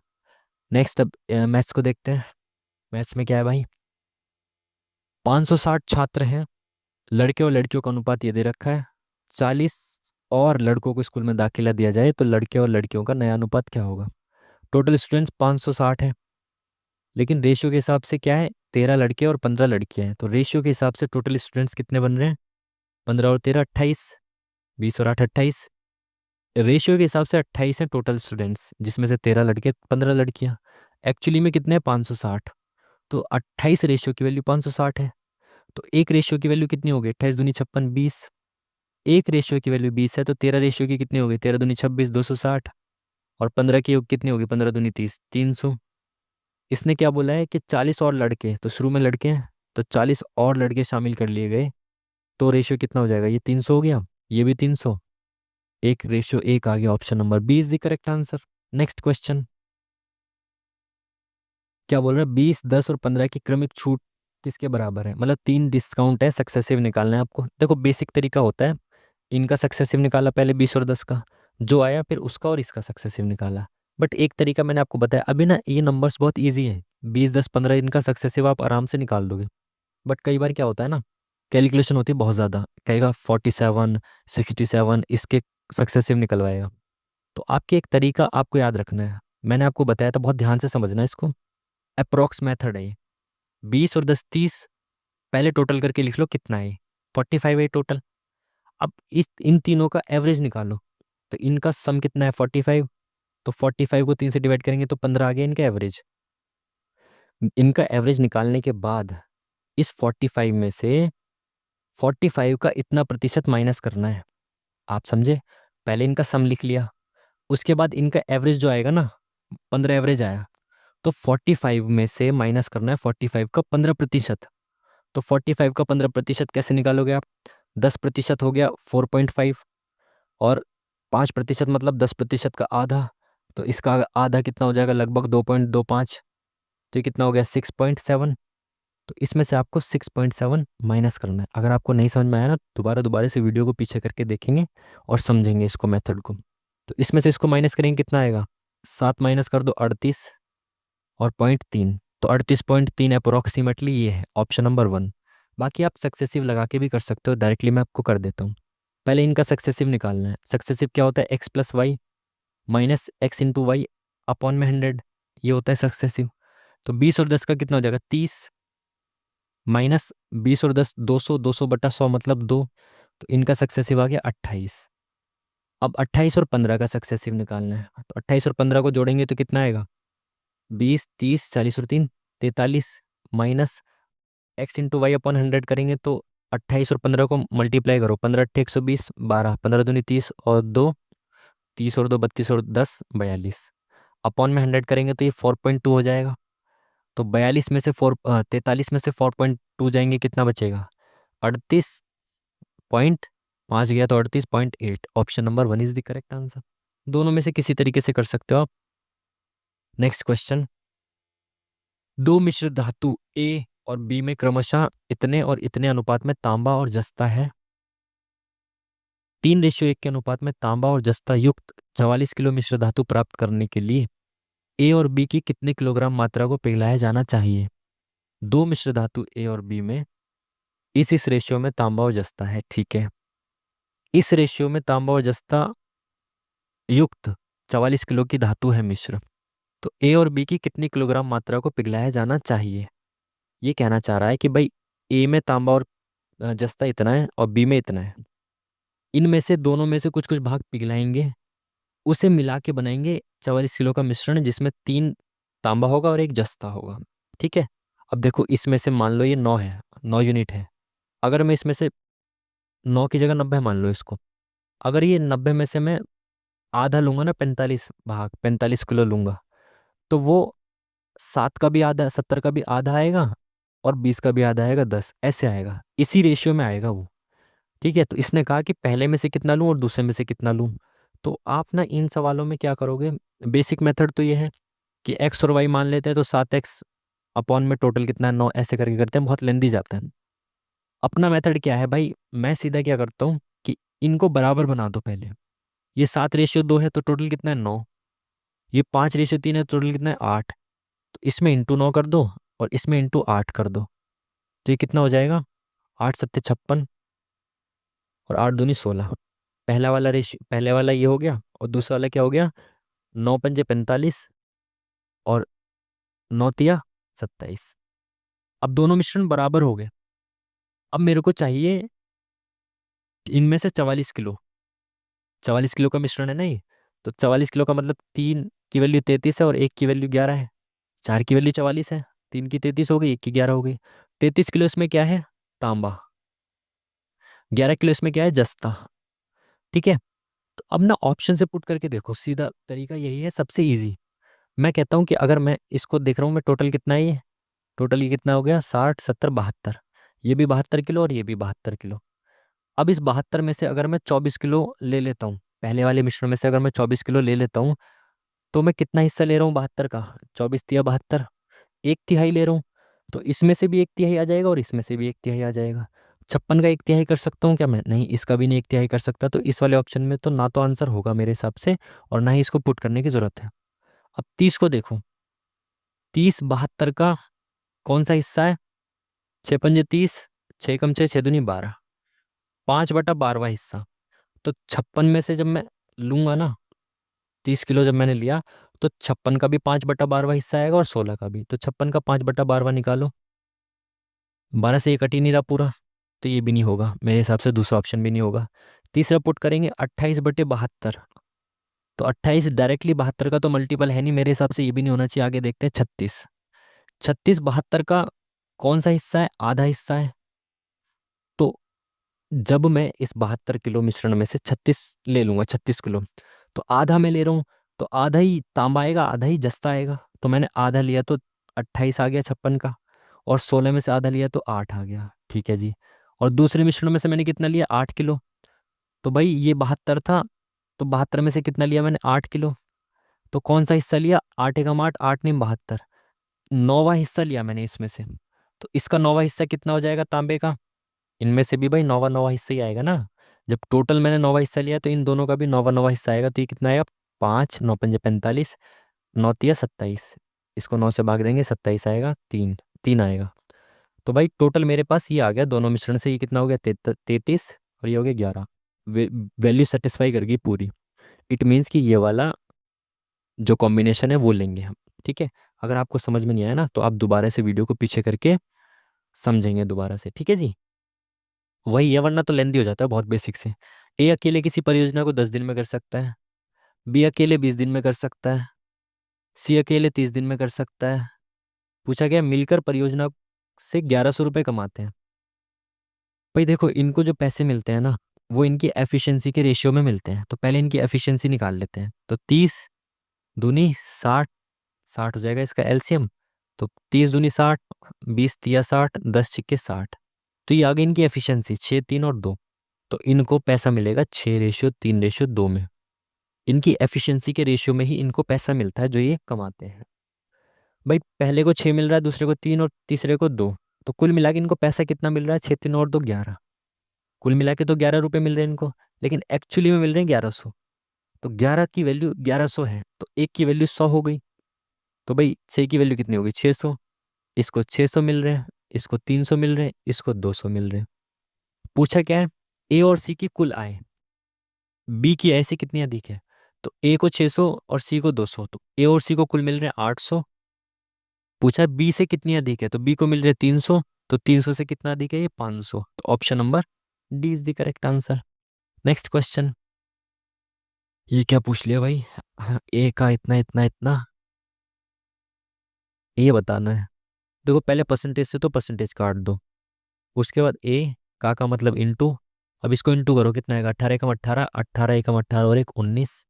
नेक्स्ट अब मैथ्स को देखते हैं। मैथ्स में क्या है भाई, 560 छात्र हैं, लड़के और लड़कियों का अनुपात ये दे रखा है। 40 और लड़कों को स्कूल में दाखिला दिया जाए तो लड़के और लड़कियों का नया अनुपात क्या होगा? टोटल स्टूडेंट्स 560 है, लेकिन रेशियो के हिसाब से क्या है, 13 लड़के और 15 लड़कियां हैं, तो रेशियो के हिसाब से टोटल स्टूडेंट्स कितने बन रहे हैं? 15 और 13 28, 20 और 8 28। रेशियो के हिसाब से 28 हैं टोटल स्टूडेंट्स, जिसमें से 13 लड़के 15 लड़कियां। एक्चुअली में कितने हैं? 560। तो 28 रेशियो की वैल्यू 560 है, तो एक रेशियो की वैल्यू कितनी होगी? 28×2 = 56 20। एक रेशियो की वैल्यू 20 है, तो 13 रेशियो की कितनी होगी? 13×2 = 26 260। और 15 की कितनी होगी? 15×2 = 30 300। इसने क्या बोला है कि 40 और लड़के, तो शुरू में लड़के हैं तो 40 और लड़के शामिल कर लिए गए, तो रेशियो कितना हो जाएगा? ये 300 हो गया, ये भी 300, 1:1 आ गया। Option number B is the correct answer. Next question क्या बोल रहा है, 20 10 और 15 की क्रमिक छूट किसके बराबर है? मतलब 3 डिस्काउंट है, सक्सेसिव निकालना है आपको। देखो बेसिक तरीका होता है, इनका सक्सेसिव निकाला पहले 20 और 10 का, जो आया फिर उसका और इसका सक्सेसिव निकाला। बट एक तरीका मैंने आपको बताया अभी ना, ये नंबर्स बहुत ईजी है, 20 10 15 इनका सक्सेसिव आप आराम से निकाल दोगे। बट कई बार क्या होता है ना, कैलकुलेशन होती है बहुत ज़्यादा, कहेगा 47 67 इसके सक्सेसिव निकलवाएगा। तो आपके एक तरीका आपको याद रखना है, मैंने आपको बताया था, बहुत ध्यान से समझना है इसको। अप्रोक्स मेथड है ये। 20 और 10 30, पहले टोटल करके लिख लो कितना है, 45 है टोटल। अब इस इन तीनों का एवरेज निकालो, तो इनका सम कितना है? 45। तो 45 को 3 से डिवाइड करेंगे तो 15 आ गया इनका एवरेज। इनका एवरेज निकालने के बाद इस 45 में से 45 का इतना प्रतिशत माइनस करना है। आप समझे? पहले इनका सम लिख लिया, उसके बाद इनका एवरेज जो आएगा ना, 15 एवरेज आया, तो 45 में से माइनस करना है 45 का 15%। तो 45 का 15% कैसे निकालोगे आप? 10% हो गया 4.5, और 5% मतलब 10% का आधा, तो इसका आधा कितना हो जाएगा? लगभग 2.25। तो ये कितना हो गया? 6.7। तो इसमें से आपको 6.7 माइनस करना है। अगर आपको नहीं समझ में आया ना, दोबारा दोबारा से वीडियो को पीछे करके देखेंगे और समझेंगे इसको, मेथड को। तो इसमें से इसको माइनस करेंगे, कितना आएगा? 7 माइनस कर दो 38 और 0.3, तो 38.3 अप्रोक्सीमेटली ये है ऑप्शन नंबर 1। बाकी आप सक्सेसिव लगा के भी कर सकते हो, डायरेक्टली मैं आपको कर देता हूँ। पहले इनका सक्सेसिव निकालना है। सक्सेसिव क्या होता है? x + y minus x into y upon में 100, ये होता है सक्सेसिव। तो 20 और 10 का कितना हो जाएगा? 30, माइनस 20 और 10 200, 200/100 मतलब 2, तो इनका सक्सेसिव आ गया 28। अब 28 और 15 का सक्सेसिव निकालना है, तो 28 और 15 को जोड़ेंगे तो कितना आएगा? 20 30 40 और 3 43, minus x into y upon 100 करेंगे तो 28 और 15 को मल्टीप्लाई करो, 15 8 120 12, 15 दूनी 30 और 2 30 और 2 32 और 10 42, अपॉन में 100 करेंगे तो ये 4.2 हो जाएगा। तो 42 में से 43 में से 4.2 जाएंगे, कितना बचेगा? 38.5 गया, तो 38.8। Option number 1 is the correct answer. दोनों में से किसी तरीके से कर सकते हो आप। नेक्स्ट क्वेश्चन, दो मिश्र धातु ए और बी में क्रमशः इतने और इतने अनुपात में तांबा और जस्ता है। 3:1 के अनुपात में तांबा और जस्ता युक्त 44 किलो मिश्र धातु प्राप्त करने के लिए ए और बी की कितने किलोग्राम मात्रा को पिघलाया जाना चाहिए? दो मिश्र धातु ए और बी में इस रेशियो में तांबा और जस्ता है, ठीक है। इस रेशियो में तांबा और जस्ता युक्त 44 किलो की धातु है मिश्र, तो ए और बी की कितनी किलोग्राम मात्रा को पिघलाया जाना चाहिए? ये कहना चाह रहा है कि भाई ए में तांबा और जस्ता इतना है और बी में इतना है, इनमें से दोनों में से कुछ कुछ भाग पिघलाएंगे, उसे मिला के बनाएंगे 44 किलो का मिश्रण, जिसमें 3 तांबा होगा और 1 जस्ता होगा, ठीक है। अब देखो इसमें से मान लो ये 9 है, 9 यूनिट है। अगर मैं इसमें से 9 की जगह 90 मान लो इसको, अगर ये 90 में से मैं आधा लूंगा ना, 45 किलो लूंगा, तो वो 7 का भी आधा, 70 का भी आधा आएगा, और 20 का भी आधा आएगा, 10 ऐसे आएगा, इसी रेशियो में आएगा वो। ठीक है, तो इसने कहा कि पहले में से कितना लूं और दूसरे में से कितना लूं। तो आप ना इन सवालों में क्या करोगे, बेसिक मेथड तो ये है कि एक्स और वाई मान लेते हैं, तो 7x अपॉन में टोटल कितना है 9, ऐसे करके करते हैं, बहुत लेंदी जाता है। अपना मेथड क्या है भाई, मैं सीधा क्या करता हूँ कि इनको बराबर बना दो पहले। ये 7:2 है तो टोटल कितना है 9, ये 5:3 है तो टोटल कितना है 8, तो इसमें इंटू 9 कर दो और इसमें इंटू 8 कर दो, तो ये कितना हो जाएगा, 8×7 = 56 और 8×2 = 16। पहला वाला रेशियो, पहले वाला ये हो गया, और दूसरा वाला क्या हो गया, 9×5 = 45 और 9×3 = 27। अब दोनों मिश्रण बराबर हो गए। अब मेरे को चाहिए इनमें से 44 किलो, 44 किलो का मिश्रण है नहीं, तो 44 किलो का मतलब 3 की वैल्यू 33 है और 1 की वैल्यू 11 है, 4 की वैल्यू 44 है, 3 की 33 हो गई, 1 की 11 हो गई। 33 किलो इसमें क्या है, तांबा। 11 किलो इसमें क्या है, जस्ता। ठीक है, तो अब ना ऑप्शन से पुट करके देखो, सीधा तरीका यही है, सबसे इजी। मैं कहता हूँ कि अगर मैं इसको देख रहा हूँ, मैं टोटल कितना है ये, टोटल ये कितना हो गया, 60, 70, 72, ये भी 72 किलो और ये भी 72 किलो। अब इस 72 में से अगर मैं 24 किलो ले लेता हूँ, पहले वाले मिश्रण में से अगर मैं 24 किलो ले लेता हूँ, तो मैं कितना हिस्सा ले रहा हूँ 72 का, 24×3 = 72, 1/3 ले रहा हूँ। तो इसमें से भी 1/3 आ जाएगा और इसमें से भी 1/3 आ जाएगा। 56 का 1/3 कर सकता हूँ क्या मैं, नहीं, इसका भी नहीं 1/3 कर सकता, तो इस वाले ऑप्शन में तो ना तो आंसर होगा मेरे हिसाब से, और ना ही इसको पुट करने की जरूरत है। अब 30 को देखो, 30 72 का कौन सा हिस्सा है, 6×5 = 30, 6 × 6 = 6×2 = 12, 5/12वां हिस्सा। तो 56 में से जब मैं लूंगा ना, 30 किलो जब मैंने लिया, तो 56 का भी 5/12वां हिस्सा आएगा और 16 का भी, तो 56 का 5/12वां निकालो, 12 से ये कट ही नहीं रहा पूरा, तो ये भी नहीं होगा मेरे हिसाब से, दूसरा ऑप्शन भी नहीं होगा। तीसरा पुट करेंगे 28/72, तो 28 डायरेक्टली 72 का तो मल्टीपल है नहीं मेरे हिसाब से, ये भी नहीं होना चाहिए। आगे देखते हैं 36, 36 72 का कौन सा हिस्सा है, आधा हिस्सा है। तो जब मैं इस 72 किलो मिश्रण में से 36 ले लूंगा, 36 किलो, तो आधा मैं ले रहा हूँ, तो आधा ही तांबा आएगा, आधा ही जस्ता आएगा, तो मैंने आधा लिया तो 28 आ गया 56 का, और 16 में से आधा लिया तो 8 आ गया। ठीक है जी। और दूसरे मिश्रण में से मैंने कितना लिया, 8 किलो, तो भाई ये 72 था, तो 72 में से कितना लिया मैंने, 8 किलो, तो कौन सा हिस्सा लिया, 8 × 8, 8 नहीं 72, 9वां हिस्सा लिया मैंने इसमें से, तो इसका 9वां हिस्सा कितना हो जाएगा तांबे का, इनमें से भी भाई 9वां हिस्सा ही आएगा ना। जब टोटल मैंने 9वां हिस्सा लिया, तो इन दोनों का भी 9वां हिस्सा आएगा, तो ये कितना आएगा, 5, 9×5 = 45, 9×3 = 27, इसको 9 से भाग देंगे, 27 आएगा, 3, 3 आएगा। तो भाई टोटल मेरे पास ये आ गया, दोनों मिश्रण से ये कितना हो गया, 33, और ये हो गया 11। वैल्यू सेटिस्फाई कर गई पूरी। इट मीन्स कि ये वाला जो कॉम्बिनेशन है वो लेंगे हम। ठीक है, अगर आपको समझ में नहीं आया ना, तो आप दोबारा से वीडियो को पीछे करके समझेंगे दोबारा से। ठीक है जी, वही है, वरना तो लेंदी हो जाता है बहुत बेसिक से। ए अकेले किसी परियोजना को 10 दिन में कर सकता है, बी अकेले 20 दिन में कर सकता है, सी अकेले 30 दिन में कर सकता है। पूछा गया मिलकर परियोजना से 1100 रुपये कमाते हैं। भाई देखो, इनको जो पैसे मिलते हैं ना, वो इनकी एफिशिएंसी के रेशियो में मिलते हैं, तो पहले इनकी एफिशिएंसी निकाल लेते हैं। तो 30 दूनी 60, 60 हो जाएगा इसका एलसीएम, तो 30 दूनी 60, 20 तिया 60, 10 छिक्के 60, तो ये आ गई इनकी एफिशिएंसी, 6, 3 और 2। तो इनको पैसा मिलेगा 6:3:2 में। इनकी एफिशिएंसी के रेशियो में ही इनको पैसा मिलता है जो ये कमाते हैं। भाई पहले को 6 मिल रहा है, दूसरे को 3 और तीसरे को 2, तो कुल मिला के इनको पैसा कितना मिल रहा है, 6, 3 और 2, 11। कुल मिला के तो 11 रुपये मिल रहे हैं इनको, लेकिन एक्चुअली में मिल रहे हैं 1100। तो 11 की वैल्यू 1100 है, तो एक की वैल्यू 100 हो गई। तो भाई 6 की वैल्यू कितनी हो गई, 600। इसको 600 मिल रहे हैं, इसको 300 मिल रहे हैं, इसको 200 मिल रहे हैं। पूछा क्या है, ए और सी की कुल आय, बी की आय से कितनी अधिक है। तो ए को 600 और सी को 200, तो ए और सी को कुल मिल रहे हैं 800। पूछा बी से कितनी अधिक है, तो बी को मिल रहे हैं 300, तो 300 से कितना अधिक है, ये 500। तो option number D is the correct answer. Next question, ये क्या पूछ लिया भाई, ए का इतना इतना इतना, ये बताना है। देखो पहले परसेंटेज से तो परसेंटेज काट दो, उसके बाद ए का मतलब इंटू। अब इसको इंटू करो, कितना आएगा, 18 एकम 18, 18 एकम 18 और एक 19,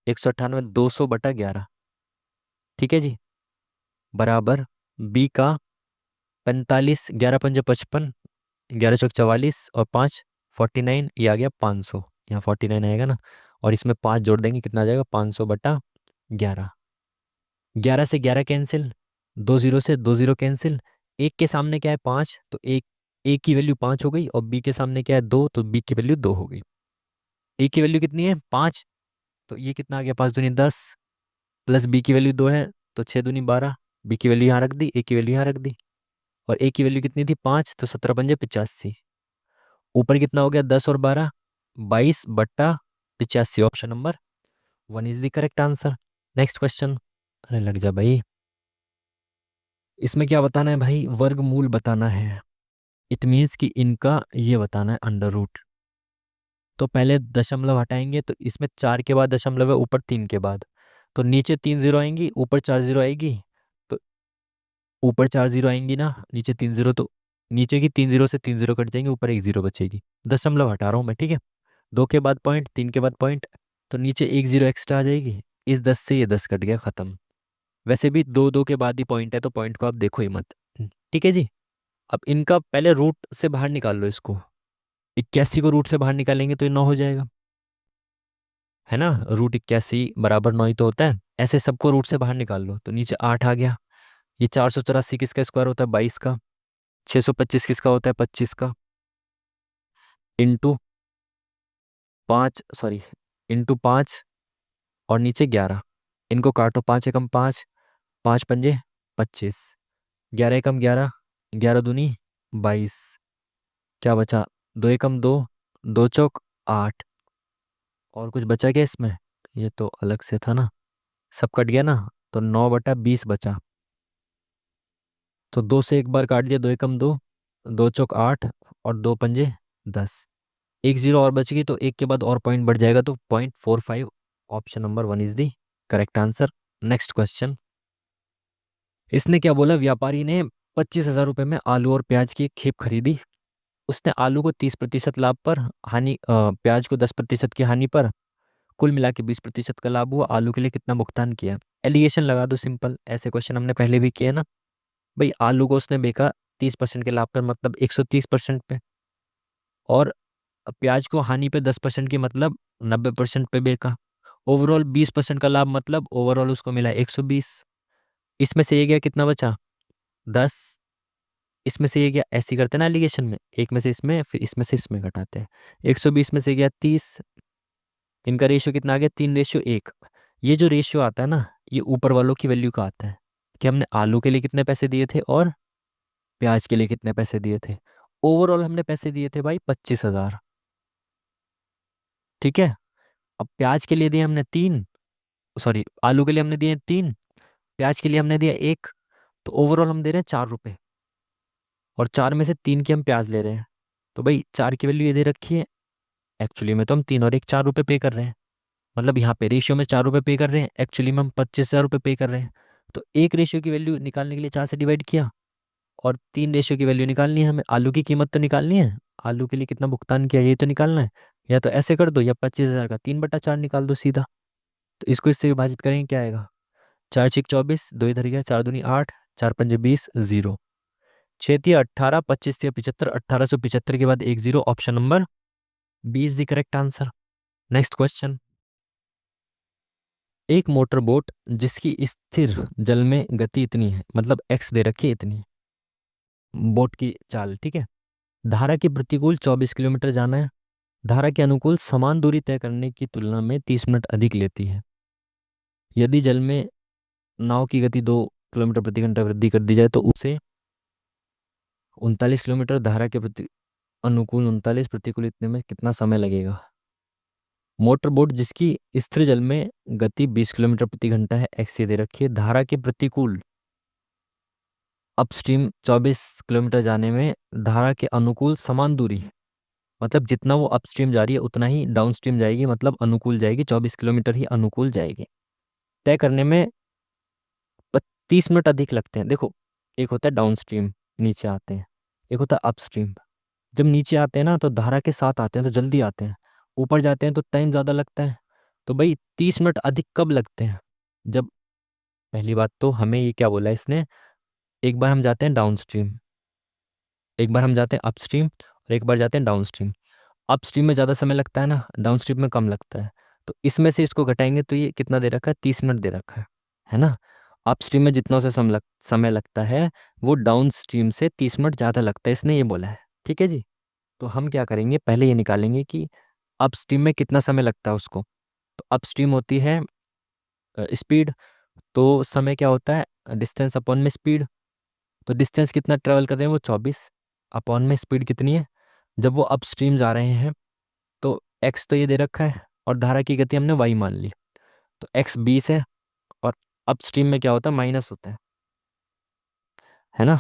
198 200/11, ठीक है जी, बराबर बी का 45, 11×5 = 55, 11×4 = 44 और 5 49, ये आ गया 500, यहाँ 49 आएगा ना, और इसमें 5 जोड़ देंगे, कितना आ जाएगा 500/11। 11 से 11 कैंसिल, 2 0 से 2 0 कैंसिल, एक के सामने क्या है 5, तो एक, ए की वैल्यू 5 हो गई, और बी के सामने क्या है 2, तो बी की वैल्यू 2 हो गई। ए की वैल्यू कितनी है 5, तो ये कितना आ गया 5 दूनी 10, प्लस बी की वैल्यू 2 है, तो 6 दूनी 12, बी की वैल्यू यहाँ रख दी, ए की वैल्यू यहाँ रख दी, और ए की वैल्यू कितनी थी 5, तो 17×5 = 85। ऊपर कितना हो गया 10 और 12, 22/85, option number 1 is the correct answer. Next question. अरे लग जा भाई, इसमें क्या बताना है भाई, वर्गमूल बताना है। इट मीन्स कि इनका ये बताना है अंडर रूट। तो पहले दशमलव हटाएंगे, तो इसमें 4 के बाद दशमलव है, ऊपर 3 के बाद, तो नीचे 3 0 आएंगी, ऊपर 4 0 आएगी, तो ऊपर 4 0 आएंगी ना, नीचे 3 0, तो नीचे की 3 0 से 3 0 कट जाएंगे, ऊपर 1 0 बचेगी। दशमलव हटा रहा हूँ मैं, ठीक है, 2 के बाद पॉइंट, 3 के बाद पॉइंट, तो नीचे 1 0 एक्स्ट्रा आ जाएगी, इस 10 से ये 10 कट गया, खत्म। वैसे भी 2 2 के बाद ही पॉइंट है, तो पॉइंट को आप देखो ही मत, ठीक है जी। अब इनका पहले रूट से बाहर निकाल लो इसको, 81 को रूट से बाहर निकालेंगे तो ये 9 हो जाएगा, है ना, √81 = 9 ही तो होता है। ऐसे सबको रूट से बाहर निकाल लो, तो नीचे 8 आ गया। ये 484 किसका स्क्वायर होता है 22 का, 625 किसका होता है 25 का, इंटू 5, सॉरी, इंटू 5, और नीचे 11, इनको काटो, 5 एकम 5, 5 पंजे 25, 11 एकम 11, 11 दूनी 22, क्या बचा, 2 एकम 2, 2 चौक 8, और कुछ बचा क्या इसमें, ये तो अलग से था ना, सब कट गया ना, तो 9/20 बचा। तो 2 से एक बार काट दिया, 2 एकम 2, 2 चौक 8, और 2 पंजे 10, 1 0 और बच गई, तो एक के बाद और पॉइंट बढ़ जाएगा, तो 0.45, option number 1 is the correct answer. Next question. इसने क्या बोला, व्यापारी ने 25,000 रुपये में आलू और प्याज की एक खेप खरीदी। उसने आलू को 30% लाभ पर, प्याज को 10% की हानि पर, कुल मिला के 20% का लाभ हुआ। आलू के लिए कितना भुगतान किया। एलिगेशन लगा दो सिंपल, ऐसे क्वेश्चन हमने पहले भी किए ना भाई। आलू को उसने बेचा 30% के लाभ पर, मतलब 130% पे, और प्याज को हानि पे 10% की, मतलब 90% पे बेचा। ओवरऑल 20% का लाभ, मतलब ओवरऑल उसको मिला 120। इसमें से ये गया कितना बचा 10, इसमें से ये गया, ऐसे ही करते हैं ना एलिगेशन में, एक में से इसमें, फिर इसमें से इसमें घटाते हैं। 120 में से गया 30, इनका रेशियो कितना आ गया 3:1। ये जो रेशियो आता है ना, ये ऊपर वालों की वैल्यू का आता है, कि हमने आलू के लिए कितने पैसे दिए थे और प्याज के लिए कितने पैसे दिए थे। ओवरऑल हमने पैसे दिए थे भाई 25,000, ठीक है। अब प्याज के लिए दिए हमने 3, सॉरी आलू के लिए हमने दिए 3, प्याज के लिए हमने दिया 1, तो ओवरऑल हम दे रहे हैं 4 रुपये, और 4 में से 3 की हम प्याज ले रहे हैं, तो भाई 4 की वैल्यू ये दे रखी है। एक्चुअली में तो हम 3 और 1 4 रुपये पे कर रहे हैं, मतलब यहाँ पे रेशियो में 4 रुपये पे कर रहे हैं, एक्चुअली में हम 25,000 रुपये पे कर रहे हैं। तो एक रेशियो की वैल्यू निकालने के लिए 4 से डिवाइड किया, और 3 रेशियो की वैल्यू निकालनी है हमें, आलू की कीमत तो निकालनी है, आलू के लिए कितना भुगतान किया ये तो निकालना है। या तो ऐसे कर दो, या 25,000 का 3/4 निकाल दो सीधा। तो इसको इससे विभाजित करेंगे, क्या आएगा, 4 × 6 = 24, 2 इधर गया, 4 दूनी 8, 4 पंजे 20, 0, 6 × 3 = 18, 25 × 3 = 75, 1875 के बाद 1 0, option number B is the correct answer. Next question. एक मोटर बोट जिसकी स्थिर जल में गति इतनी है, मतलब एक्स दे रखी है इतनी, बोट की चाल, ठीक है, धारा के प्रतिकूल 24 किलोमीटर जाना है, धारा के अनुकूल समान दूरी तय करने की तुलना में 30 मिनट अधिक लेती है। यदि जल में नाव की गति 2 किलोमीटर प्रति घंटा वृद्धि कर दी जाए, तो उसे 39 किलोमीटर, धारा के प्रति अनुकूल 39, प्रतिकूल इतने में कितना समय लगेगा। मोटर बोट जिसकी स्थिर जल में गति 20 किलोमीटर प्रति घंटा है, एक्स दे रखी है, धारा के प्रतिकूल अपस्ट्रीम 24 किलोमीटर जाने में, धारा के अनुकूल समान दूरी, मतलब जितना वो अपस्ट्रीम जा रही है उतना ही डाउनस्ट्रीम जाएगी, मतलब अनुकूल जाएगी, 24 किलोमीटर ही अनुकूल जाएगी, तय करने में 30 मिनट अधिक लगते हैं। देखो, एक होता है डाउनस्ट्रीम, नीचे आते हैं, एक होता है अपस्ट्रीम। जब नीचे आते हैं ना, तो धारा के साथ आते हैं तो जल्दी आते हैं, ऊपर जाते हैं तो टाइम ज़्यादा लगता है। तो भाई 30 मिनट अधिक कब लगते हैं? जब, पहली बात तो हमें ये क्या बोला है इसने, एक बार हम जाते हैं डाउन स्ट्रीम, एक बार हम जाते हैं अपस्ट्रीम, और एक बार जाते हैं डाउन स्ट्रीम। अपस्ट्रीम में ज़्यादा समय लगता है ना, डाउन स्ट्रीम में कम लगता है। तो इसमें से इसको घटाएंगे तो ये कितना दे रखा है, 30 मिनट दे रखा है ना। अपस्ट्रीम में जितना उसे समय लगता है, वो डाउन स्ट्रीम से 30 मिनट ज़्यादा लगता है, इसने ये बोला है। ठीक है जी। तो हम क्या करेंगे, पहले ये निकालेंगे कि अपस्ट्रीम में कितना समय लगता है उसको। तो अपस्ट्रीम होती है स्पीड, तो समय क्या होता है, डिस्टेंस अपॉन में स्पीड। तो डिस्टेंस कितना ट्रेवल कर रहे हैं वो 24, अपॉन में स्पीड कितनी है। जब वो अपस्ट्रीम जा रहे हैं तो एक्स तो ये दे रखा है, और धारा की गति हमने वाई मान ली। तो एक्स 20 है, और अपस्ट्रीम में क्या होता है, माइनस होता है ना।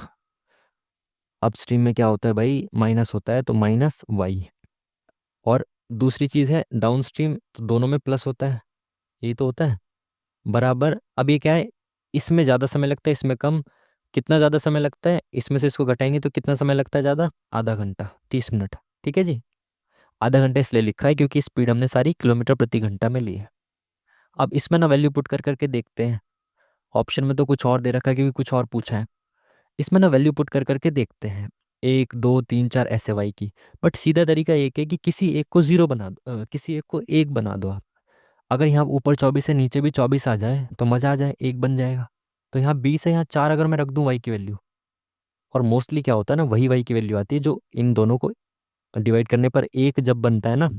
अपस्ट्रीम में क्या होता है भाई, माइनस होता है, तो माइनस वाई। और दूसरी चीज़ है डाउन स्ट्रीम, तो दोनों में प्लस होता है, यही तो होता है। बराबर, अब ये क्या है, इसमें ज़्यादा समय लगता है, इसमें कम। कितना ज़्यादा समय लगता है, इसमें से इसको घटाएंगे तो कितना समय लगता है ज़्यादा, आधा घंटा, 30 मिनट। ठीक है जी। आधा घंटा इसलिए लिखा है क्योंकि स्पीड हमने सारी किलोमीटर प्रति घंटा में ली है। अब इसमें ना वैल्यू पुट कर करके देखते हैं। ऑप्शन में तो कुछ और दे रखा है क्योंकि कुछ और पूछा है। इसमें ना वैल्यू पुट कर करके देखते हैं, 1 2 3 4 ऐसे वाई की। बट सीधा तरीका एक है कि किसी एक को जीरो बना दो, किसी एक को एक बना दो आप। अगर यहाँ ऊपर 24 है, नीचे भी 24 आ जाए तो मज़ा आ जाए, एक बन जाएगा। तो यहाँ 20 है, यहाँ 4 अगर मैं रख दूँ वाई की वैल्यू, और मोस्टली क्या होता है ना, वही वाई की वैल्यू आती है जो इन दोनों को डिवाइड करने पर एक जब बनता है ना।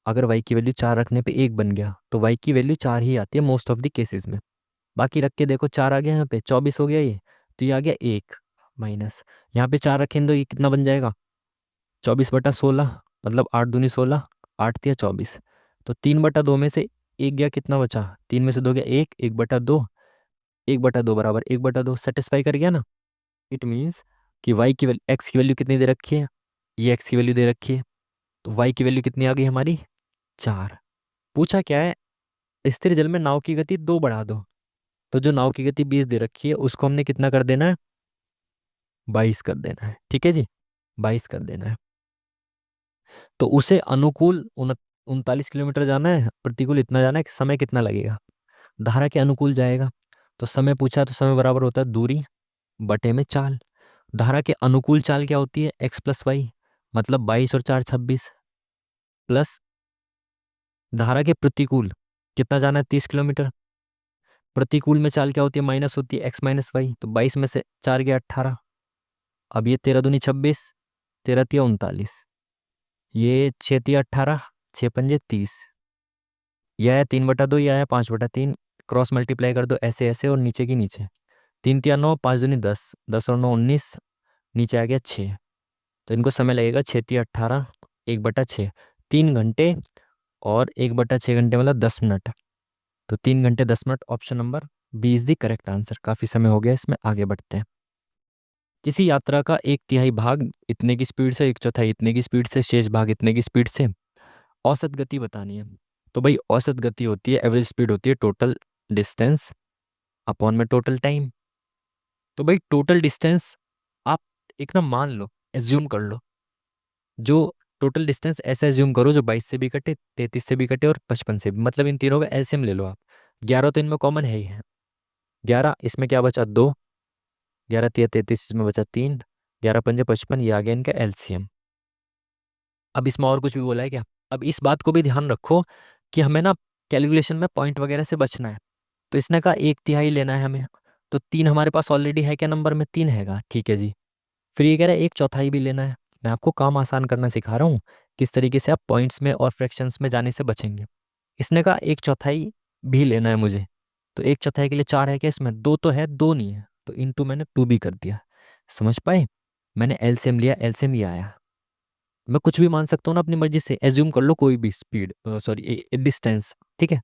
अगर वाई की वैल्यू 4 रखने पे एक बन गया तो वाई की वैल्यू 4 ही आती है मोस्ट ऑफ द केसेस में। बाकी रख के देखो, 4 आ गया यहाँ पे, 24 हो गया ये, तो ये आ गया एक माइनस। यहाँ पे 4 रखें तो ये कितना बन जाएगा, 24/16, मतलब 8 दूनी 16, 8 तिया 24। तो 3/2 में से एक गया, कितना बचा, 3 में से 2 गया, एक, 1/2, 1/2 बराबर 1/2, सेटिस्फाई कर गया ना। इट मीन्स कि वाई की वैल्यू, एक्स की वैल्यू कितनी दे रखी है, ये एक्स की वैल्यू दे रखी है, तो वाई की वैल्यू कितनी आ गई हमारी, 4। पूछा क्या है, स्थिर जल में नाव की गति 2 बढ़ा दो। तो जो नाव की गति 20 दे रखी है उसको हमने कितना कर देना है, 22 कर देना है। ठीक है जी, 22 कर देना है। तो उसे अनुकूल 39 किलोमीटर जाना है, प्रतिकूल इतना जाना है, कि समय कितना लगेगा। धारा के अनुकूल जाएगा, तो समय पूछा तो समय बराबर होता है दूरी बटे में चाल। धारा के अनुकूल चाल क्या होती है, x+y, मतलब 22 और 4 26, प्लस धारा के प्रतिकूल कितना जाना है, 30 किलोमीटर। प्रतिकूल में चाल क्या होती है, माइनस होती है, x-y, तो 22 में से 4 गया 18। अब ये 13 दूनी 26, 13 तिया 39, ये 6 तिया 18, 6 पंजे 30, यह है 3/2, यह है 5/3। क्रॉस मल्टीप्लाई कर दो ऐसे ऐसे, और नीचे की नीचे, 3 तिया 9, 5 दूनी 10, 10 और 9 19, नीचे आ गया 6। तो इनको समय लगेगा 6 तिया 18, 1/6, 3 घंटे, और 1/6 घंटे मतलब 10 मिनट। तो 3 घंटे 10 minute, option number B is the correct answer. काफ़ी समय हो गया इसमें, आगे बढ़ते हैं। किसी यात्रा का एक तिहाई भाग इतने की स्पीड से, एक चौथाई इतने की स्पीड से, शेष भाग इतने की स्पीड से, औसत गति बतानी है। तो भाई औसत गति होती है, एवरेज स्पीड होती है टोटल डिस्टेंस अपॉन में टोटल टाइम। तो भाई टोटल डिस्टेंस आप एक ना मान लो, एज्यूम कर लो, जो टोटल डिस्टेंस ऐसा एज्यूम करो जो 22 से भी कटे, 33 से भी कटे, और 55 से भी, मतलब इन तीनों का एलसीएम ले लो आप। 11 तो इनमें कॉमन है ही है, 11, इसमें क्या बचा 2, 11 तिया 33, इसमें बचा 3, 11 पंजे 55, ये आ गया इनका एलसीएम। अब इसमें और कुछ भी बोला है क्या? अब इस बात को भी ध्यान रखो कि हमें ना कैलकुलेशन में पॉइंट वगैरह से बचना है। तो इसने कहा एक तिहाई लेना है हमें, तो 3 हमारे पास ऑलरेडी है, क्या नंबर में 3 हैगा, ठीक है जी। फिर ये कह रहा है एक चौथाई भी लेना है। मैं आपको काम आसान करना सिखा रहा हूँ, किस तरीके से आप पॉइंट्स में और फ्रैक्शंस में जाने से बचेंगे। इसने कहा एक चौथाई भी लेना है मुझे, तो एक चौथाई के लिए 4 है क्या, इसमें 2 तो है, 2 नहीं है, तो इनटू मैंने 2 भी कर दिया। समझ पाए? मैंने एलसीएम लिया, एलसीएम ये आया। मैं कुछ भी मान सकता हूँ ना अपनी मर्जी से, एज्यूम कर लो कोई भी स्पीड, सॉरी डिस्टेंस, ठीक है।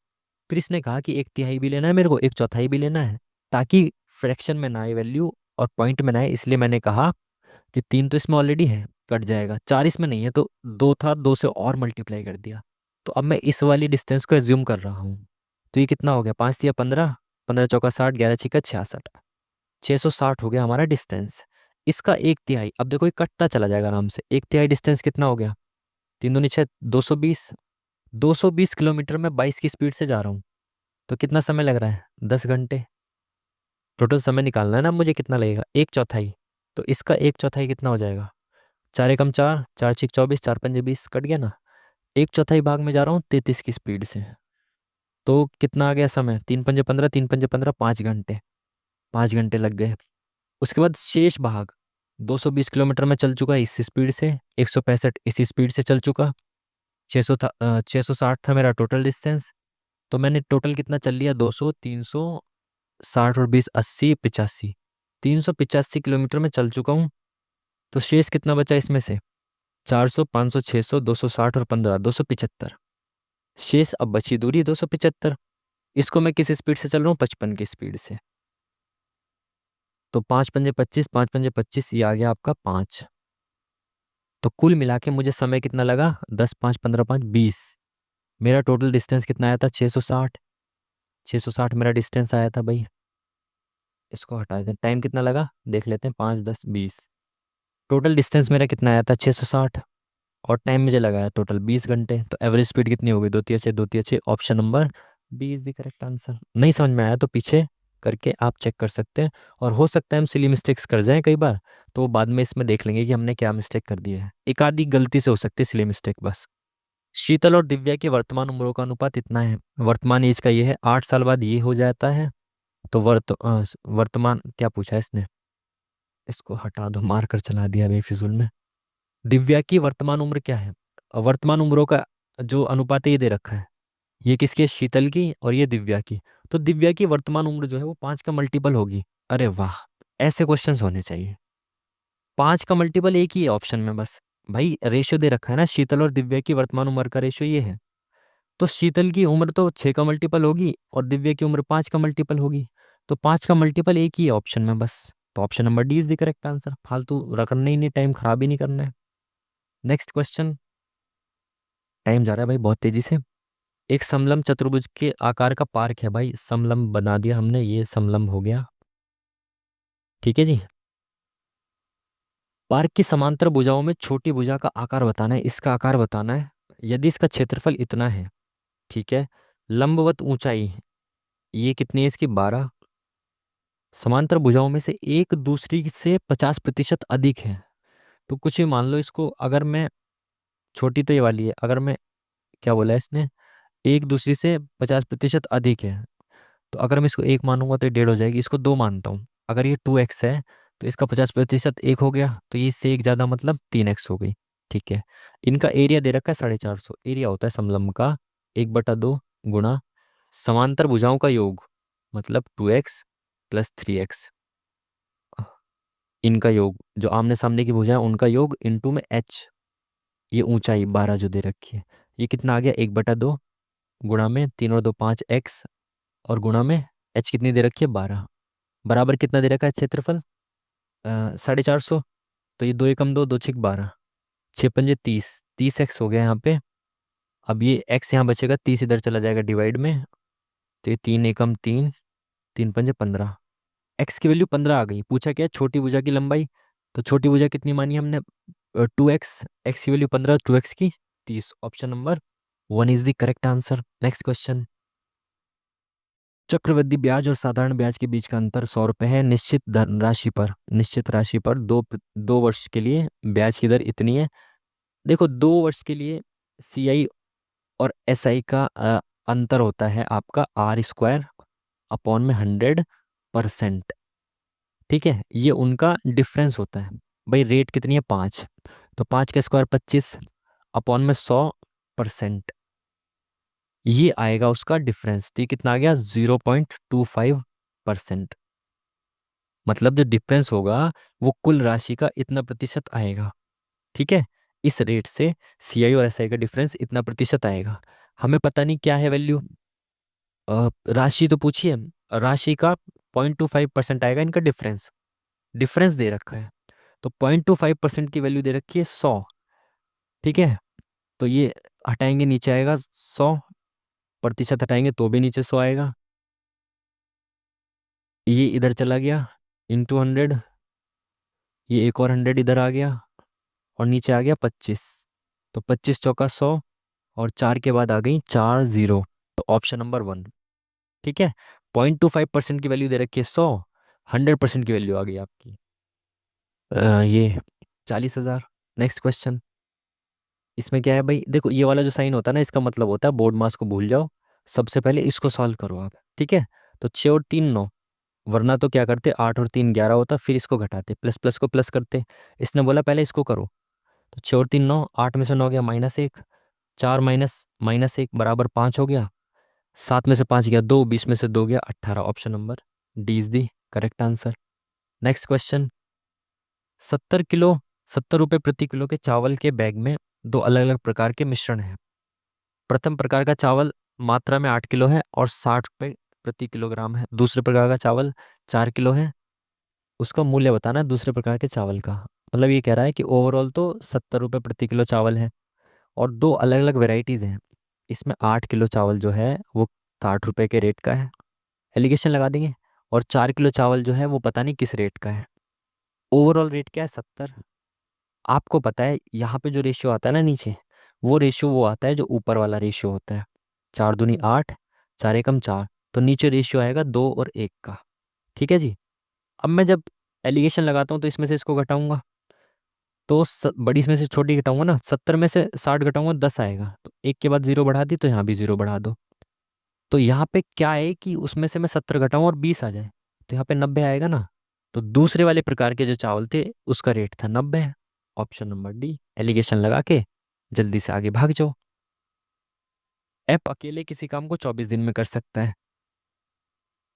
फिर इसने कहा कि एक तिहाई भी लेना है मेरे को, एक चौथाई भी लेना है, ताकि फ्रैक्शन में ना आए वैल्यू और पॉइंट में ना आए, इसलिए मैंने कहा कि 3 तो इसमें ऑलरेडी है, कट जाएगा, 4 इसमें नहीं है, तो 2 था, 2 से और मल्टीप्लाई कर दिया। तो अब मैं इस वाली डिस्टेंस को एज्यूम कर रहा हूँ। तो ये कितना हो गया, 5 तिया 15, 15 चौका 60, 11 छिका 66, 660 हो गया हमारा डिस्टेंस। इसका एक तिहाई, अब देखो ये कटता चला जाएगा आराम से, एक तिहाई डिस्टेंस कितना हो गया, 3 दूनी 6, 220, 220 किलोमीटर में 22 की स्पीड से जा रहा हूँ, तो कितना समय लग रहा है? 10 घंटे। टोटल समय निकालना है ना मुझे, कितना लगेगा? एक चौथाई। तो इसका एक चौथाई कितना हो जाएगा? चार एकम चार, चार छिक 24, चार पंजे 20, कट गया ना। एक चौथाई भाग में जा रहा हूँ 33 की स्पीड से। तो कितना आ गया समय? तीन पंजे 15, तीन पंजे 15, 5 घंटे। 5 घंटे लग गए। उसके बाद शेष भाग, 220 किलोमीटर में चल चुका इस स्पीड से, 165 इसी स्पीड से चल चुका, 660 था मेरा टोटल डिस्टेंस। तो मैंने टोटल कितना चल लिया? 200, 360 और 20, 80, 85, 385 किलोमीटर में चल चुका हूँ। तो शेष कितना बचा इसमें से? 400, 500, 600, 260 और 15, 275। शेष अब बची दूरी 275। इसको मैं किस स्पीड से चल रहा हूँ? 55 की स्पीड से। तो 5 पंजे 25, 5 पंजे 25, ये आ गया आपका 5। तो कुल मिला के मुझे समय कितना लगा? 10, 5, 15, 5, 20। मेरा टोटल डिस्टेंस कितना आया था? 660। 660 मेरा डिस्टेंस आया था भाई। इसको हटा देते हैं। टाइम कितना लगा देख लेते हैं, 5, 10, 20। टोटल डिस्टेंस मेरा कितना आया था? 660। और टाइम मुझे लगाया टोटल 20 घंटे। तो एवरेज स्पीड कितनी हो गई? 2 3 6, 2 3 6। Option number B is the correct answer. नहीं समझ में आया तो पीछे करके आप चेक कर सकते हैं। और हो सकता है हम सिली मिस्टेक्स कर जाएं कई बार, तो बाद में इसमें देख लेंगे कि हमने क्या मिस्टेक कर दी है। एक आधी गलती से हो सकती है सिली मिस्टेक बस। शीतल और दिव्या की वर्तमान उम्रों का अनुपात इतना है। वर्तमान एज का ये है, 8 साल बाद ये हो जाता है। तो वर्तमान क्या पूछा है इसने? इसको हटा दो, मार कर चला दिया बेफिजूल में। दिव्या की वर्तमान उम्र क्या है? वर्तमान उम्रों का जो अनुपात है ये दे रखा है। ये किसकी है? शीतल की, और ये दिव्या की। तो दिव्या की वर्तमान उम्र जो है वो 5 का मल्टीपल होगी। अरे वाह, ऐसे क्वेश्चंस होने चाहिए। 5 का मल्टीपल एक ही है ऑप्शन में बस। भाई रेशियो दे रखा है ना, शीतल और दिव्या की वर्तमान उम्र का रेशियो ये है। तो शीतल की उम्र तो 6 का मल्टीपल होगी और दिव्या की उम्र 5 का मल्टीपल होगी। तो 5 का मल्टीपल एक ही है ऑप्शन में बस। तो option number D is the correct answer. फालतू रखना ही नहीं, टाइम खराब ही नहीं करना है। Next question. टाइम जा रहा है भाई बहुत तेजी से। एक समलंब चतुर्भुज के आकार का पार्क है भाई। समलंब बना दिया हमने, ये समलंब हो गया। ठीक है जी। पार्क की समांतर भुजाओं में छोटी भुजा का आकार बताना है, इसका आकार बताना है। यदि इसका क्षेत्रफल इतना है, ठीक है, लंबवत ऊंचाई ये कितनी है इसकी? 12। समांतर भुजाओं में से एक दूसरी से 50% अधिक है। तो कुछ भी मान लो इसको, अगर मैं, छोटी तो ये वाली है, अगर मैं, क्या बोला है इसने? एक दूसरी से 50% अधिक है। तो अगर मैं इसको एक मानूंगा तो ये 1.5 हो जाएगी। इसको 2 मानता हूँ। अगर ये 2x है तो इसका 50% एक हो गया, तो ये इससे एक ज़्यादा मतलब 3x हो गई। ठीक है। इनका एरिया दे रखा है 450। एरिया होता है समलंब का 1/2 गुणा समांतर भुजाओं का योग, मतलब 2x + 3x। इनका योग, जो आमने सामने की भुजाएं उनका योग इंटू में h। ये ऊंचाई 12 जो दे रखी है, ये कितना आ गया? 1/2 गुणा में 3 और 2 5x, और गुणा में h कितनी दे रखी है? 12। बराबर कितना दे रखा है क्षेत्रफल? 450। तो ये 2 एकम 2, 2 छिक 12, 6 पंजे 30, 30x हो गया यहाँ पे। अब ये x यहाँ बचेगा, 30 इधर चला जाएगा डिवाइड में। तो ये 3 एकम 3, 3 पंजे 15। x की वैल्यू 15 आ गई। पूछा क्या? छोटी भुजा की लंबाई। तो छोटी भुजा कितनी मानी हमने? 2x। x की वैल्यू 15, 2x की 30। Option number 1 is the correct answer. Next question. चक्रवृद्धि ब्याज और साधारण ब्याज के बीच का अंतर 100 रुपये है। निश्चित धनराशि पर, निश्चित राशि पर 2 वर्ष के लिए ब्याज की दर इतनी है। देखो, 2 वर्ष के लिए CI और SI का अंतर होता है आपका R² / 100%। ठीक है, ये उनका डिफरेंस होता है। भाई रेट कितनी है? 5। तो 5 का स्क्वायर 25, अपॉन में 100%। ये आएगा उसका डिफरेंस। तो ये कितना आ गया? 0.25%। मतलब जो डिफरेंस होगा वो कुल राशि का इतना प्रतिशत आएगा। ठीक है, इस रेट से CI और SI का डिफरेंस इतना प्रतिशत आएगा। हमें पता नहीं क्या है वैल्यू, राशि तो पूछिए। राशि का 0.25% आएगा इनका डिफरेंस। डिफरेंस दे रखा है, तो 0.25% की वैल्यू दे रखी है 100। ठीक है, तो ये हटाएंगे नीचे आएगा 100%, हटाएंगे तो भी नीचे 100 आएगा। ये इधर चला गया इंटू 100, ये एक और 100 इधर आ गया, और नीचे आ गया 25। तो 25 चौका 100, और 4 के बाद आ गई 4 0, तो ऑप्शन नंबर 1। ठीक है, 0.25% की वैल्यू दे रखी है 100, 100% की वैल्यू आ गई आपकी ये 40,000। Next question. इसमें क्या है भाई, देखो ये वाला जो साइन होता है ना, इसका मतलब होता है बोर्ड मास को भूल जाओ, सबसे पहले इसको सॉल्व करो आप। ठीक है, तो 6 और 3 9, वरना तो क्या करते, 8 और 3 11 होता, फिर इसको घटाते, प्लस प्लस को प्लस करते। इसने बोला पहले इसको करो, तो 6 और 3 9, 8 में से 9 गया -1, 4 माइनस माइनस 1 बराबर 5 हो गया, 7 में से 5 गया 2, 20 में से 2 गया 18। Option number D is the correct answer. Next question. 70 kilo, 70 रुपये प्रति किलो के चावल के बैग में दो अलग अलग प्रकार के मिश्रण हैं। प्रथम प्रकार का चावल मात्रा में 8 किलो है और 60 रुपये प्रति किलोग्राम है। दूसरे प्रकार का चावल 4 किलो है, उसका मूल्य बताना है दूसरे प्रकार के चावल का। मतलब ये कह रहा है कि ओवरऑल तो 70 रुपये प्रति किलो चावल है और दो अलग अलग वेराइटीज़ हैं। इसमें 8 किलो चावल जो है वो 60 रुपये के रेट का है, एलिगेशन लगा देंगे। और 4 किलो चावल जो है वो पता नहीं किस रेट का है। ओवरऑल रेट क्या है 70। आपको पता है यहाँ पे जो रेशियो आता है ना नीचे, वो रेशियो वो आता है जो ऊपर वाला रेशियो होता है, 4 दूनी 8, 4 एकम 4, तो नीचे रेशियो आएगा 2 और 1 का। ठीक है जी। अब मैं जब एलिगेशन लगाता हूँ तो इसमें से इसको घटाऊंगा, तो बड़ी इसमें से छोटी घटाऊंगा ना, 70 में से 60 घटाऊंगा 10 आएगा, तो एक के बाद 0 बढ़ा दी, तो यहाँ भी 0 बढ़ा दो। तो यहाँ पे क्या है कि उसमें से मैं 70 घटाऊं और 20 आ जाए, तो यहाँ पे 90 आएगा ना। तो दूसरे वाले प्रकार के जो चावल थे उसका रेट था 90। ऑप्शन नंबर डी, एलिगेशन लगा के जल्दी से आगे भाग जाओ। एफ अकेले किसी काम को 24 दिन में कर सकता है,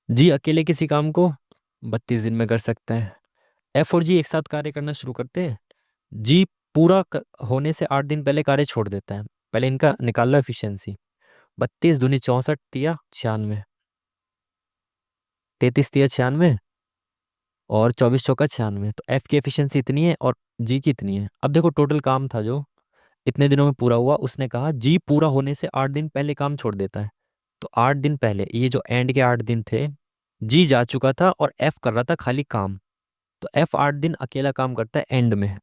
जी अकेले किसी काम को 32 दिन में कर सकता है। एफ और जी एक साथ कार्य करना शुरू करते हैं, जी पूरा होने से 8 दिन पहले कार्य छोड़ देता है। पहले इनका निकाल लो एफिशिएंसी, 32 दूनी 64 तिया 96, 33 तिया 96 और 24 चौका 96, तो एफ की एफिशिएंसी इतनी है और जी की इतनी है। अब देखो टोटल काम था जो इतने दिनों में पूरा हुआ, उसने कहा जी पूरा होने से 8 दिन पहले काम छोड़ देता है। तो 8 दिन पहले, ये जो एंड के 8 दिन थे, जी जा चुका था और एफ कर रहा था खाली काम। तो एफ 8 दिन अकेला काम करता है एंड में।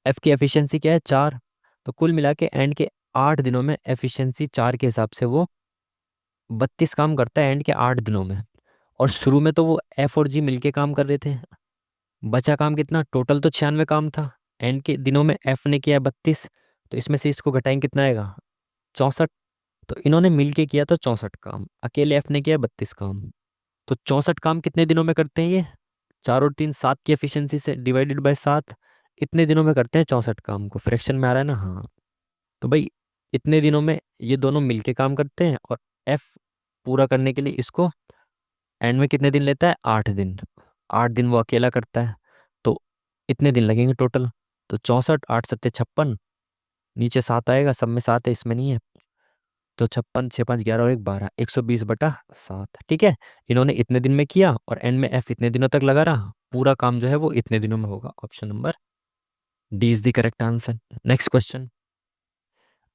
एफ की एफिशिएंसी क्या है 4, तो कुल मिला के एंड के 8 दिनों में एफिशिएंसी 4 के हिसाब से वो 32 काम करता है एंड के 8 दिनों में। और शुरू में तो वो एफ और जी मिलके काम कर रहे थे, बचा काम कितना, टोटल तो 96 काम था, एंड के दिनों में एफ ने किया 32, तो इसमें से इसको घटाएंगे कितना आएगा 64। तो इन्होंने मिलके किया तो 64 काम, अकेले एफ ने किया 32 काम। तो 64 काम कितने दिनों में करते हैं ये, 4 और 3 7 की एफिशिएंसी से डिवाइडेड बाय 7, इतने दिनों में करते हैं 64 काम को। फ्रैक्शन में आ रहा है ना, हाँ। तो भाई इतने दिनों में ये दोनों मिलके काम करते हैं और एफ पूरा करने के लिए इसको एंड में कितने दिन लेता है 8 दिन, 8 दिन वो अकेला करता है, तो इतने दिन लगेंगे टोटल। तो 64 8 सत्ते 56, नीचे 7 आएगा, सब में 7 है इसमें नहीं है, तो 56 6 5 11 और 1 12, 120/7। ठीक है, इन्होंने इतने दिन में किया और एंड में एफ इतने दिनों तक लगा रहा, पूरा काम जो है वो इतने दिनों में होगा। Option number D is the correct answer. Next question.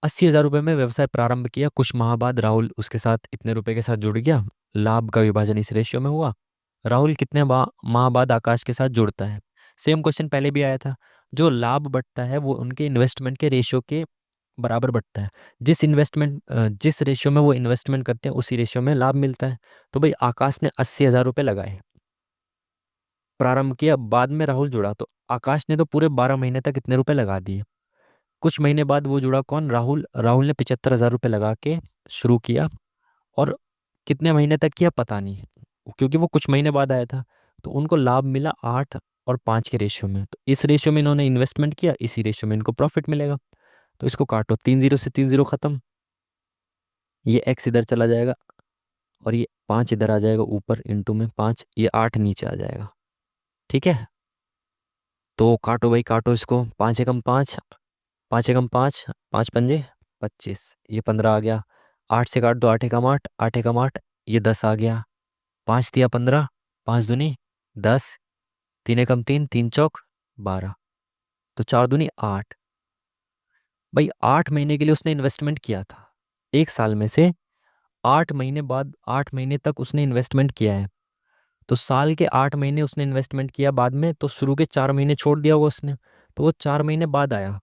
80,000 रुपये में व्यवसाय प्रारंभ किया, कुछ माह बाद राहुल उसके साथ इतने रुपए के साथ जुड़ गया, लाभ का विभाजन इस रेशियो में हुआ। राहुल कितने माह बाद आकाश के साथ जुड़ता है। सेम क्वेश्चन पहले भी आया था, जो लाभ बढ़ता है वो उनके इन्वेस्टमेंट के रेशियो के बराबर बढ़ता है। जिस रेशियो में वो इन्वेस्टमेंट करते हैं उसी रेशियो में लाभ मिलता है। तो भाई आकाश ने 80,000 रुपये लगाए, प्रारंभ किया, बाद में राहुल जुड़ा, तो आकाश ने तो पूरे 12 महीने तक इतने रुपए लगा दिए। कुछ महीने बाद वो जुड़ा कौन, राहुल। राहुल ने 75,000 रुपये लगा के शुरू किया और कितने महीने तक किया पता नहीं, क्योंकि वो कुछ महीने बाद आया था। तो उनको लाभ मिला 8 और 5 के रेशियो में, तो इस रेशियो में इन्होंने इन्वेस्टमेंट किया, इसी रेशियो में इनको प्रॉफिट मिलेगा। तो इसको काटो, 3 0 से 3 0 खत्म, ये एक्स इधर चला जाएगा और ये 5 इधर आ जाएगा ऊपर, इंटू में 5, ये 8 नीचे आ जाएगा। ठीक है, तो काटो भाई काटो इसको, 5 एकम 5, 5 एकम 5, 5 पंजे 25, ये 15 आ गया। 8 से काट दो, 8 एकम 8, 8 एकम 8, ये 10 आ गया। 5 दिया 15, 5 दूनी 10, 3 एकम 3, 3 चौक 12, तो 4 दूनी 8। भाई 8 महीने के लिए उसने इन्वेस्टमेंट किया था, एक साल में से 8 महीने बाद 8 महीने तक उसने इन्वेस्टमेंट किया है। तो साल के 8 महीने उसने इन्वेस्टमेंट किया बाद में, तो शुरू के 4 महीने छोड़ दिया होगा उसने, तो वो 4 महीने बाद आया।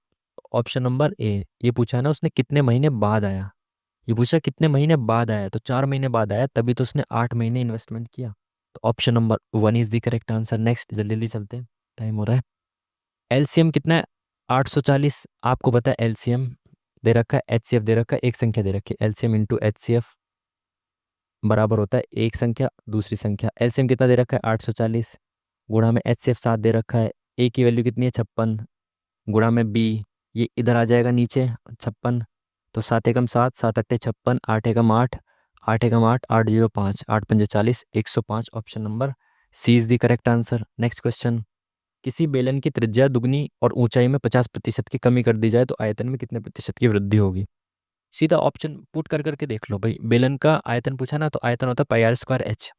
Option number A. ये पूछा है ना उसने कितने महीने बाद आया, ये पूछा कितने महीने बाद आया, तो 4 महीने बाद आया, तभी तो उसने 8 महीने इन्वेस्टमेंट किया। तो option number one is the correct answer. Next, जल्दी जल्दी चलते हैं, टाइम हो रहा है। एलसीएम कितना है? 840। आपको पता है एलसीएम दे रखा है, एचसीएफ दे रखा है, एक संख्या दे रखी है, एलसीएम इंटू एचसीएफ बराबर होता है एक संख्या दूसरी संख्या। एलसीएम कितना दे रखा है? 840, गुणा में एचसीएफ 7 दे रखा है, ए की वैल्यू कितनी है? 56, गुणा में बी, ये इधर आ जाएगा नीचे 56, तो 7 एकम 7, 7 अट्ठे 56, 8 एकम 8, 8 एकम 8, 805, 8 पंजे 40, 105। Option number C is the correct answer. Next question, किसी बेलन की त्रिज्या दुगनी और ऊंचाई में 50% की कमी कर दी जाए तो आयतन में कितने प्रतिशत की वृद्धि होगी? सीधा ऑप्शन पुट कर करके देख लो भाई, बेलन का आयतन पूछा ना, तो आयतन होता है पाई आर स्क्वायर एच।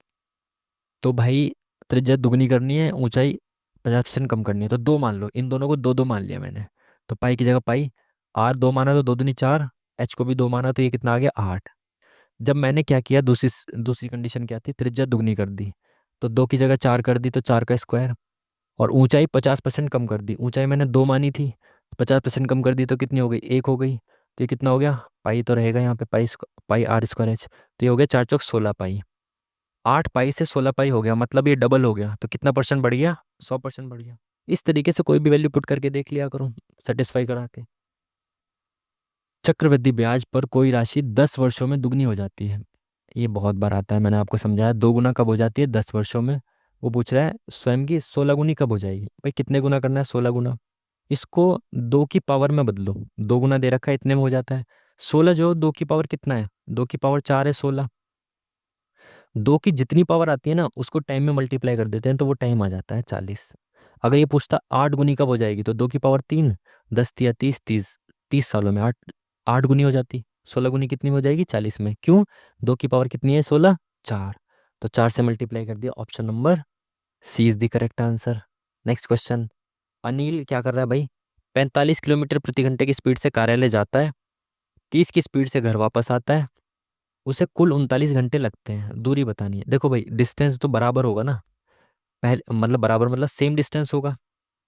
तो भाई त्रिज्या दुगनी करनी है, ऊंचाई 50% कम करनी है, तो दो मान लो, इन दोनों को दो दो मान लिया मैंने। तो पाई की जगह पाई, आर दो माना तो दो दूनी चार, एच को भी दो माना तो ये कितना आ गया? 8। जब मैंने क्या किया, दूसरी दूसरी कंडीशन क्या थी? त्रिज्या दुगनी कर दी, तो दो की जगह चार कर दी, तो 4 का स्क्वायर। और ऊंचाई 50% कम कर दी, ऊंचाई मैंने दो मानी थी, 50% कम कर दी तो कितनी हो गई? एक हो गई। तो ये कितना हो गया? पाई तो रहेगा यहाँ पे, पाई आर स्क्वायर एच, तो ये हो गया 4 चौक 16 पाई। 8 पाई से 16 पाई हो गया, मतलब ये डबल हो गया, तो कितना परसेंट बढ़ गया? 100% बढ़ गया। इस तरीके से कोई भी वैल्यू पुट करके देख लिया करो, सेटिस्फाई करा के। चक्रवृद्धि ब्याज पर कोई राशि 10 वर्षों में दुगनी हो जाती है। ये बहुत बार आता है, मैंने आपको समझाया। दो गुना कब हो जाती है? 10 वर्षों में। वो पूछ रहा है स्वयं की 16 गुनी कब हो जाएगी। भाई कितने गुना करना है? 16 गुना। इसको दो की पावर में बदलो, दो गुना दे रखा है, इतने में हो जाता है। 16 जो दो की पावर कितना है? दो की पावर 4 है, 16। दो की जितनी पावर आती है ना, उसको टाइम में मल्टीप्लाई कर देते हैं, तो वो टाइम आ जाता है 40। अगर ये पूछता 8 गुनी कब हो जाएगी, तो दो की पावर 3, 10 या 30, 30 सालों में आठ, 8 गुनी हो जाती। 16 गुनी कितनी में हो जाएगी? 40 में। क्यों? दो की पावर कितनी है? 16, 4। तो 4 से मल्टीप्लाई कर दिया। Option number C is the correct answer. Next question, Anil क्या कर रहा है भाई? 45 किलोमीटर प्रति घंटे की स्पीड से कार्यालय जाता है, 30 की स्पीड से घर वापस आता है, उसे कुल 39 घंटे लगते हैं। दूरी बतानी है। देखो भाई, डिस्टेंस तो बराबर होगा ना, पहले मतलब बराबर मतलब सेम डिस्टेंस होगा।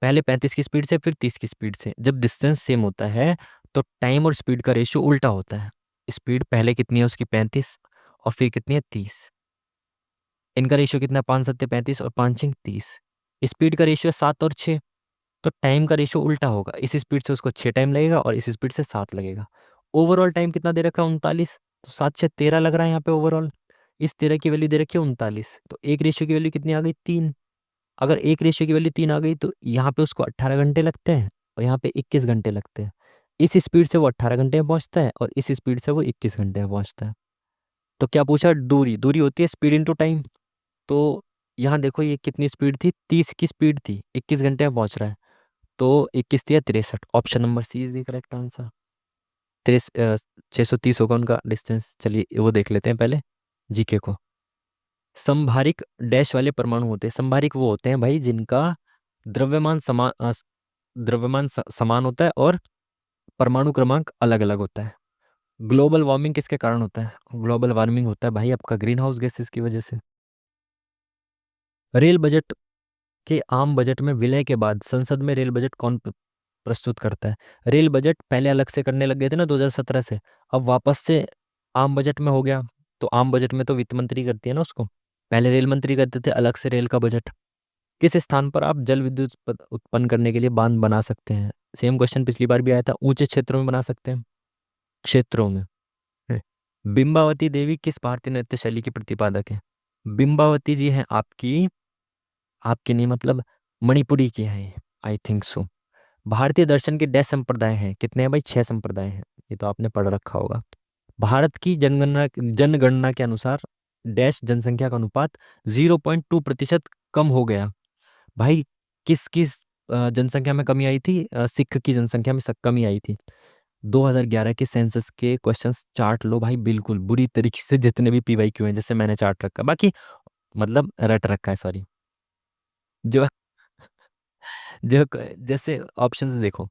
पहले 35 की स्पीड से, फिर 30 की स्पीड से। जब डिस्टेंस सेम होता है तो टाइम और स्पीड का रेशियो उल्टा होता है। स्पीड पहले कितनी है उसकी? 35, और फिर कितनी है? 30। इनका रेशियो कितना है? 5 7 35 और 5 6 30। स्पीड का रेशियो 7 और 6, तो टाइम का रेशियो उल्टा होगा। इस स्पीड से उसको 6 टाइम लगेगा और इस स्पीड से 7 लगेगा। ओवरऑल टाइम कितना दे रखा है? 39, तो 7 6 13 लग रहा है यहाँ पे ओवरऑल। इस 13 की वैल्यू दे रखी है 39, तो एक रेशियो की वैल्यू कितनी आ गई? 3। अगर एक रेशियो की वैल्यू 3 आ गई, तो यहाँ पे उसको 18 घंटे लगते हैं और यहाँ पे 21 घंटे लगते हैं। इस स्पीड से वो 18 घंटे में पहुंचता है और इस स्पीड से वो 21 घंटे में पहुंचता है। तो क्या पूछा? दूरी। दूरी होती है स्पीड इंटू टाइम। तो यहाँ देखो, ये कितनी स्पीड थी? 30 की स्पीड थी, 21 घंटे में पहुंच रहा है, तो 21 या 63। Option number C is the correct answer. 630 होगा उनका डिस्टेंस। चलिए वो देख लेते हैं पहले जीके को। संभारिक डैश वाले परमाणु होते हैं। संभारिक वो होते हैं भाई जिनका द्रव्यमान समान होता है और परमाणु क्रमांक अलग अलग होता है। ग्लोबल वार्मिंग किसके कारण होता है? ग्लोबल वार्मिंग होता है भाई आपका ग्रीन हाउस गैसेस की वजह से। रेल बजट के आम बजट में विलय के बाद संसद में रेल बजट कौन प्रस्तुत करता है? रेल बजट पहले अलग से करने लग गए थे ना 2017 से, अब वापस से आम बजट में हो गया। तो आम बजट में तो वित्त मंत्री करती है ना उसको, पहले रेल मंत्री करते थे अलग से रेल का बजट। किस स्थान पर आप जल विद्युत उत्पन्न करने के लिए बांध बना सकते हैं? सेम क्वेश्चन पिछली बार भी आया था। ऊंचे क्षेत्रों में बना सकते हैं, क्षेत्रों में। है। बिंबावती देवी किस भारतीय नृत्य शैली की प्रतिपादक है? बिंबावती जी हैं आपकी, आपकी नहीं मतलब मणिपुरी की है, आई थिंक सो। भारतीय दर्शन के डैश संप्रदाय हैं? कितने हैं भाई? 6 संप्रदाय हैं। ये तो आपने पढ़ रखा होगा। भारत की जनगणना के अनुसार डैश जनसंख्या का अनुपात 0.2% कम हो गया। भाई किस किस जनसंख्या में कमी आई थी? सिख की जनसंख्या में कमी आई थी। 2011 के सेंसस के क्वेश्चंस चार्ट लो भाई, बिल्कुल बुरी तरीके से, जितने भी पीवाई क्यू हैं जैसे मैंने चार्ट रखा, बाकी मतलब रट रखा है, सॉरी। जो जो जैसे ऑप्शंस देखो,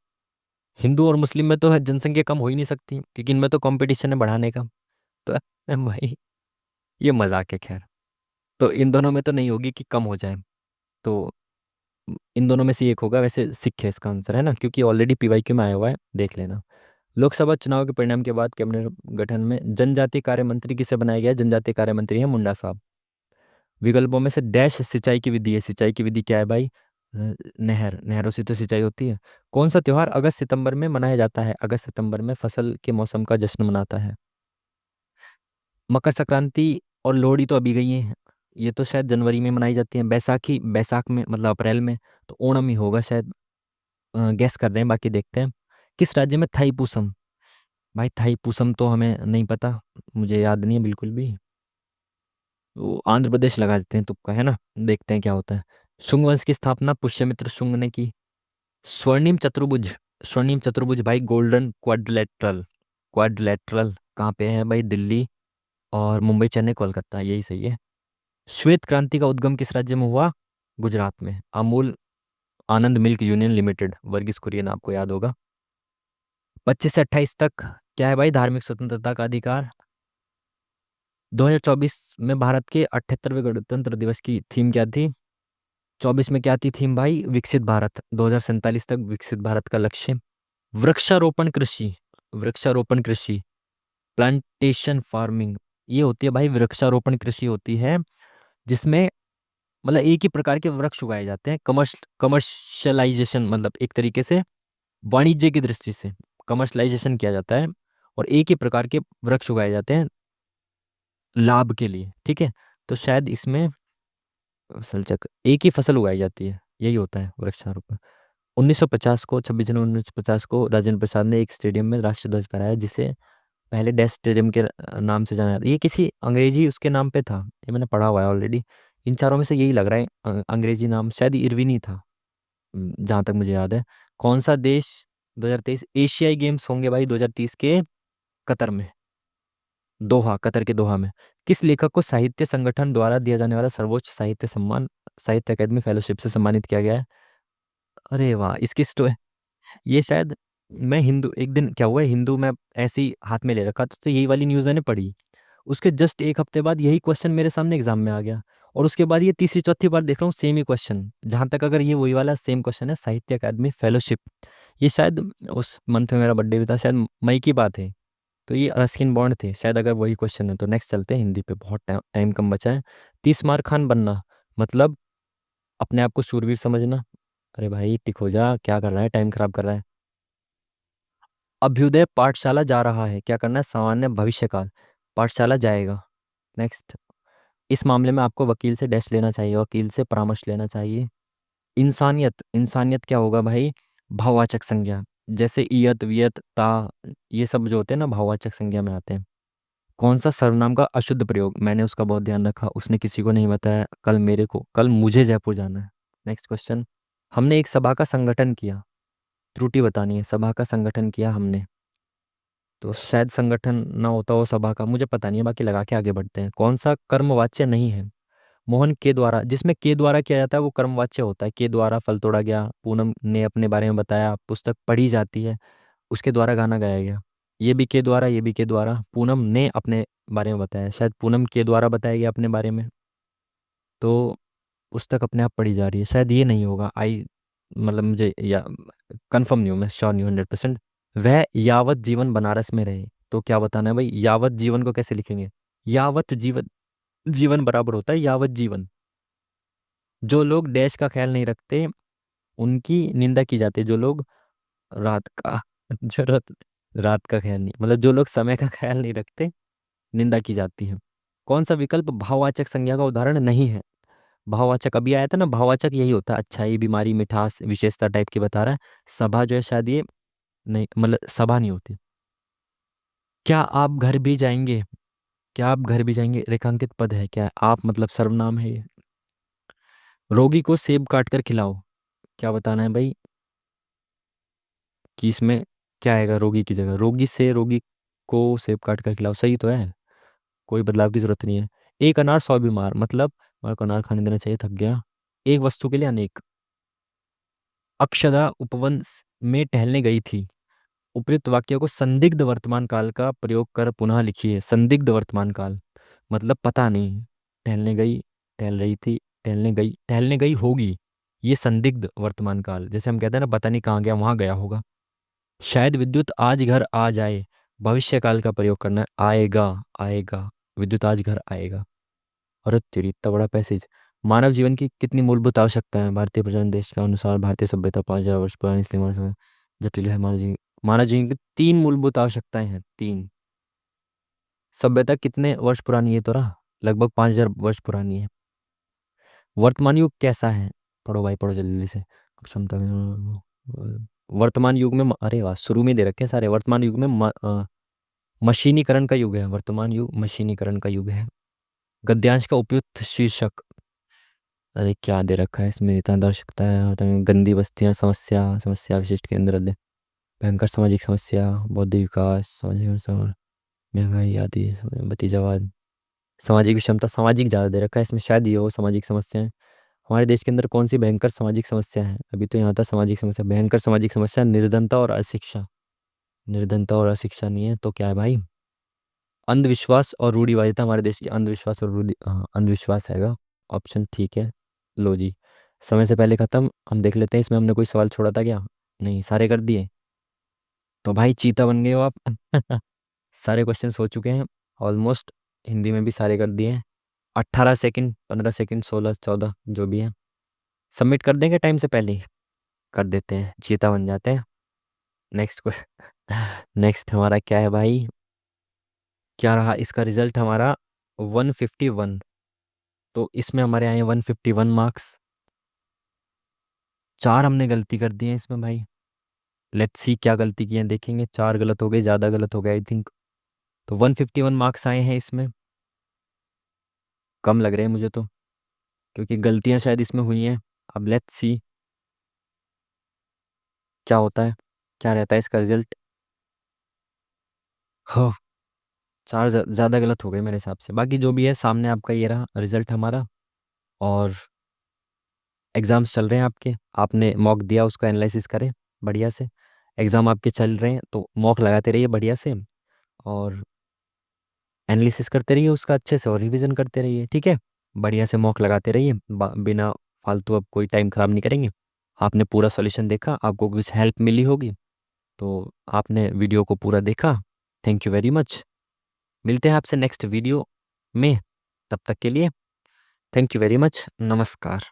हिंदू और मुस्लिम में तो जनसंख्या कम हो ही नहीं सकती, क्योंकि इनमें तो कंपटीशन है बढ़ाने का। तो भाई ये मजाक है, खैर। तो इन दोनों में तो नहीं होगी कि कम हो जाए। तो इन दोनों में से एक होगा, वैसे सिख है इसका आंसर, है ना, क्योंकि ऑलरेडी पीवाईक्यू में आया हुआ है, देख लेना। लोकसभा चुनाव के परिणाम के बाद कैबिनेट गठन में जनजातीय कार्य मंत्री किसे बनाया गया है? जनजातीय कार्य मंत्री है मुंडा साहब। विकल्पों में से डैश सिंचाई की विधि है। सिंचाई की विधि क्या है भाई? नहरों से तो सिंचाई होती है। कौन सा त्योहार अगस्त सितंबर में मनाया जाता है? अगस्त सितंबर में फसल के मौसम का जश्न मनाता है। मकर संक्रांति और लोहड़ी तो अभी गई है, ये तो शायद जनवरी में मनाई जाती है। बैसाखी बैसाख में, मतलब अप्रैल में, तो ओणम ही होगा शायद। गैस कर रहे हैं, बाकी देखते हैं। किस राज्य में थाईपुसम? भाई थाईपुसम तो हमें नहीं पता, मुझे याद नहीं है बिल्कुल भी। वो आंध्र प्रदेश लगा देते हैं तुक्का, है ना, देखते हैं क्या होता है। शुंग वंश की स्थापना पुष्यमित्र शुंग ने की। स्वर्णिम चतुर्भुज, स्वर्णिम चतुर्भुज भाई, गोल्डन क्वाड्रिलेटरल, क्वाड्रिलेटरल कहाँ पे है भाई? दिल्ली और मुंबई, चेन्नई, कोलकाता, यही सही है। श्वेत क्रांति का उद्गम किस राज्य में हुआ? गुजरात में। Amul Anand milk union limited, Verghese Kurien, आपको याद होगा। 25 से 28 तक क्या है भाई? धार्मिक स्वतंत्रता का अधिकार। 2024 में भारत के 78वें गणतंत्र दिवस की थीम क्या थी? 24 में क्या थी थीम भाई? विकसित भारत, 2047 तक विकसित भारत का लक्ष्य। वृक्षारोपण कृषि, वृक्षारोपण कृषि, प्लांटेशन फार्मिंग, ये होती है भाई, वृक्षारोपण कृषि होती है जिसमें मतलब एक ही प्रकार के वृक्ष उगाए जाते हैं। कमर्शलाइजेशन, मतलब एक तरीके से वाणिज्य की दृष्टि से कमर्शलाइजेशन किया जाता है, और एक ही प्रकार के वृक्ष उगाए जाते हैं लाभ के लिए, ठीक है। तो शायद इसमें फसल चक्र, एक ही फसल उगाई जाती है, यही होता है वृक्षारोपण। 1950 को, 26 जनवरी 1950 को राजेंद्र प्रसाद ने एक स्टेडियम में राष्ट्रीय ध्वज फहराया, जिसे पहले डैश स्टेडियम के नाम से जाना जाता है। ये किसी अंग्रेजी उसके नाम पे था, ये मैंने पढ़ा हुआ है ऑलरेडी। इन चारों में से यही लग रहा है, अंग्रेजी नाम शायद इरविनी था, जहाँ तक मुझे याद है। कौन सा देश 2023 एशियाई गेम्स होंगे भाई 2030 के कतर में? दोहा, कतर के दोहा में। किस लेखक को साहित्य संगठन द्वारा दिया जाने वाला सर्वोच्च साहित्य सम्मान साहित्य अकादमी फेलोशिप से सम्मानित किया गया है? अरे वाह, इसकी स्टोरी, ये शायद मैं हिंदू, एक दिन क्या हुआ है, हिंदू में ऐसे ही हाथ में ले रखा था, तो यही वाली न्यूज़ मैंने पढ़ी। उसके जस्ट एक हफ्ते बाद यही क्वेश्चन मेरे सामने एग्जाम में आ गया, और उसके बाद ये तीसरी चौथी बार देख रहा हूँ सेम ही क्वेश्चन। जहाँ तक अगर ये वही वाला सेम क्वेश्चन है, साहित्य अकादमी फेलोशिप, ये शायद उस मंथ में मेरा बर्थडे भी था, शायद मई की बात है। तो ये रस्किन बॉन्ड थे शायद, अगर वही क्वेश्चन है तो। नेक्स्ट चलते हैं हिंदी पे, बहुत टाइम कम बचा है। 30 मार खान बनना मतलब अपने आप को शूरवीर समझना। अरे भाई टिक हो जा, क्या कर रहा है, टाइम खराब कर रहा है। अभ्युदय पाठशाला जा रहा है, क्या करना है? सामान्य भविष्यकाल, पाठशाला जाएगा। नेक्स्ट, इस मामले में आपको वकील से डैश लेना चाहिए, वकील से परामर्श लेना चाहिए। इंसानियत, इंसानियत क्या होगा भाई? भाववाचक संज्ञा, जैसे इयत वियत ता, ये सब जो होते हैं ना, भाववाचक संज्ञा में आते हैं। कौन सा सर्वनाम का अशुद्ध प्रयोग? मैंने उसका बहुत ध्यान रखा, उसने किसी को नहीं बताया। कल मुझे जयपुर जाना है। नेक्स्ट क्वेश्चन, हमने एक सभा का संगठन किया, त्रुटि बतानी है। सभा का संगठन किया हमने, तो शायद संगठन ना होता हो सभा का, मुझे पता नहीं है, बाकी लगा के आगे बढ़ते हैं। कौन सा कर्मवाच्य नहीं है? मोहन के द्वारा, जिसमें के द्वारा किया जाता है वो कर्मवाच्य होता है। के द्वारा फल तोड़ा गया, पूनम ने अपने बारे में बताया, पुस्तक पढ़ी जाती है, उसके द्वारा गाना गाया गया। ये भी के द्वारा, ये भी के द्वारा, पूनम ने अपने बारे में बताया, शायद पूनम के द्वारा बताया गया अपने बारे में, तो पुस्तक अपने आप पढ़ी जा रही है, शायद ये नहीं होगा। आई, मतलब मुझे या कंफर्म नहीं हूँ, मैं श्योर नहीं हूँ 100%। वह यावत जीवन बनारस में रहे, तो क्या बताना है भाई? यावत जीवन को कैसे लिखेंगे? यावत जीवन, जीवन बराबर होता है यावत जीवन। जो लोग डैश का ख्याल नहीं रखते उनकी निंदा की जाती है। जो लोग रात का जो रात का ख्याल नहीं, मतलब जो लोग समय का ख्याल नहीं रखते, निंदा की जाती है। कौन सा विकल्प भाववाचक संज्ञा का उदाहरण नहीं है? भाववाचक अभी आया था ना, भाववाचक यही होता है, अच्छाई, बीमारी, मिठास, विशेषता टाइप की बता रहा है। सभा जो है शायद ये नहीं, मतलब सभा नहीं होती। क्या आप घर भी जाएंगे? क्या आप घर भी जाएंगे रेखांकित पद है, क्या है? आप मतलब सर्वनाम है ये। रोगी को सेब काट कर खिलाओ, क्या बताना है भाई? कि इसमें क्या आएगा रोगी की जगह? रोगी से रोगी को सेब काट कर खिलाओ, सही तो है, कोई बदलाव की जरूरत नहीं है। एक अनार 100 बीमार, मतलब हमारे को अनार खाने देना चाहिए, थक गया। एक वस्तु के लिए अनेक। अक्षदा उपवन में टहलने गई थी, उपयुक्त वाक्य को संदिग्ध वर्तमान काल का प्रयोग कर पुनः लिखिए। संदिग्ध वर्तमान काल मतलब पता नहीं, टहलने गई, टहल रही थी, टहलने गई, टहलने गई होगी, ये संदिग्ध वर्तमान काल, जैसे हम कहते हैं ना पता नहीं कहाँ गया, वहां गया होगा। शायद विद्युत आज घर आ जाए, भविष्य काल का प्रयोग करना है, आएगा। आएगा, विद्युत आज घर आएगा। अरे तेरी इतना बड़ा पैसेज। मानव जीवन की कितनी मूलभूत आवश्यकता है भारतीय प्रजनन देश के अनुसार? भारतीय सभ्यता 5,000 वर्ष पुरानी, इसलिए हमारे समय जटिल है। मानव जीवन की 3 मूलभूत आवश्यकताएं हैं, 3। सभ्यता कितने वर्ष पुरानी है तो रहा? लगभग 5,000 वर्ष पुरानी है। वर्तमान युग कैसा है? पढ़ो भाई पढ़ो जल्दी से। क्षमता, वर्तमान युग में अरे वाह, शुरू में दे रखे हैं सारे। वर्तमान युग में मशीनीकरण का युग है। वर्तमान युग मशीनीकरण का युग है। गद्यांश का उपयुक्त शीर्षक, अरे क्या दे रखा है इसमें, इतना दर्शकता है और गंदी बस्तियां, समस्या, समस्या विशिष्ट केंद्र अध्ययन, भयंकर सामाजिक समस्या, बौद्धिक विकास, सामाजिक महंगाई आदि, भतीजावाद, सामाजिक विषमता, सामाजिक ज़्यादा दे रखा है इसमें, शायद ये हो सामाजिक समस्याएं। हमारे देश के अंदर कौन सी भयंकर सामाजिक समस्या है? अभी तो यहाँ था सामाजिक समस्या, भयंकर सामाजिक समस्या, निर्धनता और अशिक्षा। निर्धनता और अशिक्षा नहीं है तो क्या है भाई? अंधविश्वास और रूढ़िवादिता, हमारे देश की अंधविश्वास और अंधविश्वास हैगा। ऑप्शन ठीक है। लो जी, समय से पहले खत्म। हम देख लेते हैं इसमें हमने कोई सवाल छोड़ा था क्या? नहीं, सारे कर दिए। तो भाई चीता बन गए हो आप। सारे क्वेश्चंस हो चुके हैं ऑलमोस्ट। हिंदी में भी सारे कर दिए हैं। 18 सेकंड, 15 सेकंड, 16, 14 जो भी है। सबमिट कर देंगे टाइम से पहले ही? कर देते हैं, चीता बन जाते हैं। नेक्स्ट नेक्स्ट हमारा क्या है भाई? क्या रहा इसका रिजल्ट हमारा? 151। तो इसमें हमारे आए 151 मार्क्स। 4 हमने गलती कर दी है इसमें भाई। लेट्स सी क्या गलती की है, देखेंगे। 4 गलत हो गए, ज़्यादा गलत हो गए आई थिंक। तो 151 मार्क्स आए हैं इसमें। कम लग रहे हैं मुझे तो, क्योंकि गलतियां शायद इसमें हुई हैं। अब लेट्स सी क्या होता है, क्या रहता है इसका रिजल्ट। हो, 4 ज़्यादा गलत हो गए मेरे हिसाब से। बाकी जो भी है सामने आपका ये रहा रिजल्ट हमारा। और एग्ज़ाम्स चल रहे हैं आपके, आपने मॉक दिया, उसका एनालिसिस करें बढ़िया से। एग्ज़ाम आपके चल रहे हैं तो मॉक लगाते रहिए बढ़िया से, और एनालिसिस करते रहिए उसका अच्छे से, और रिवीजन करते रहिए, ठीक है। बढ़िया से मॉक लगाते रहिए, बिना फालतू अब कोई टाइम ख़राब नहीं करेंगे। आपने पूरा सॉल्यूशन देखा, आपको कुछ हेल्प मिली होगी तो आपने वीडियो को पूरा देखा। Thank you very much. मिलते हैं आपसे नेक्स्ट वीडियो में, तब तक के लिए थैंक यू वेरी मच, नमस्कार।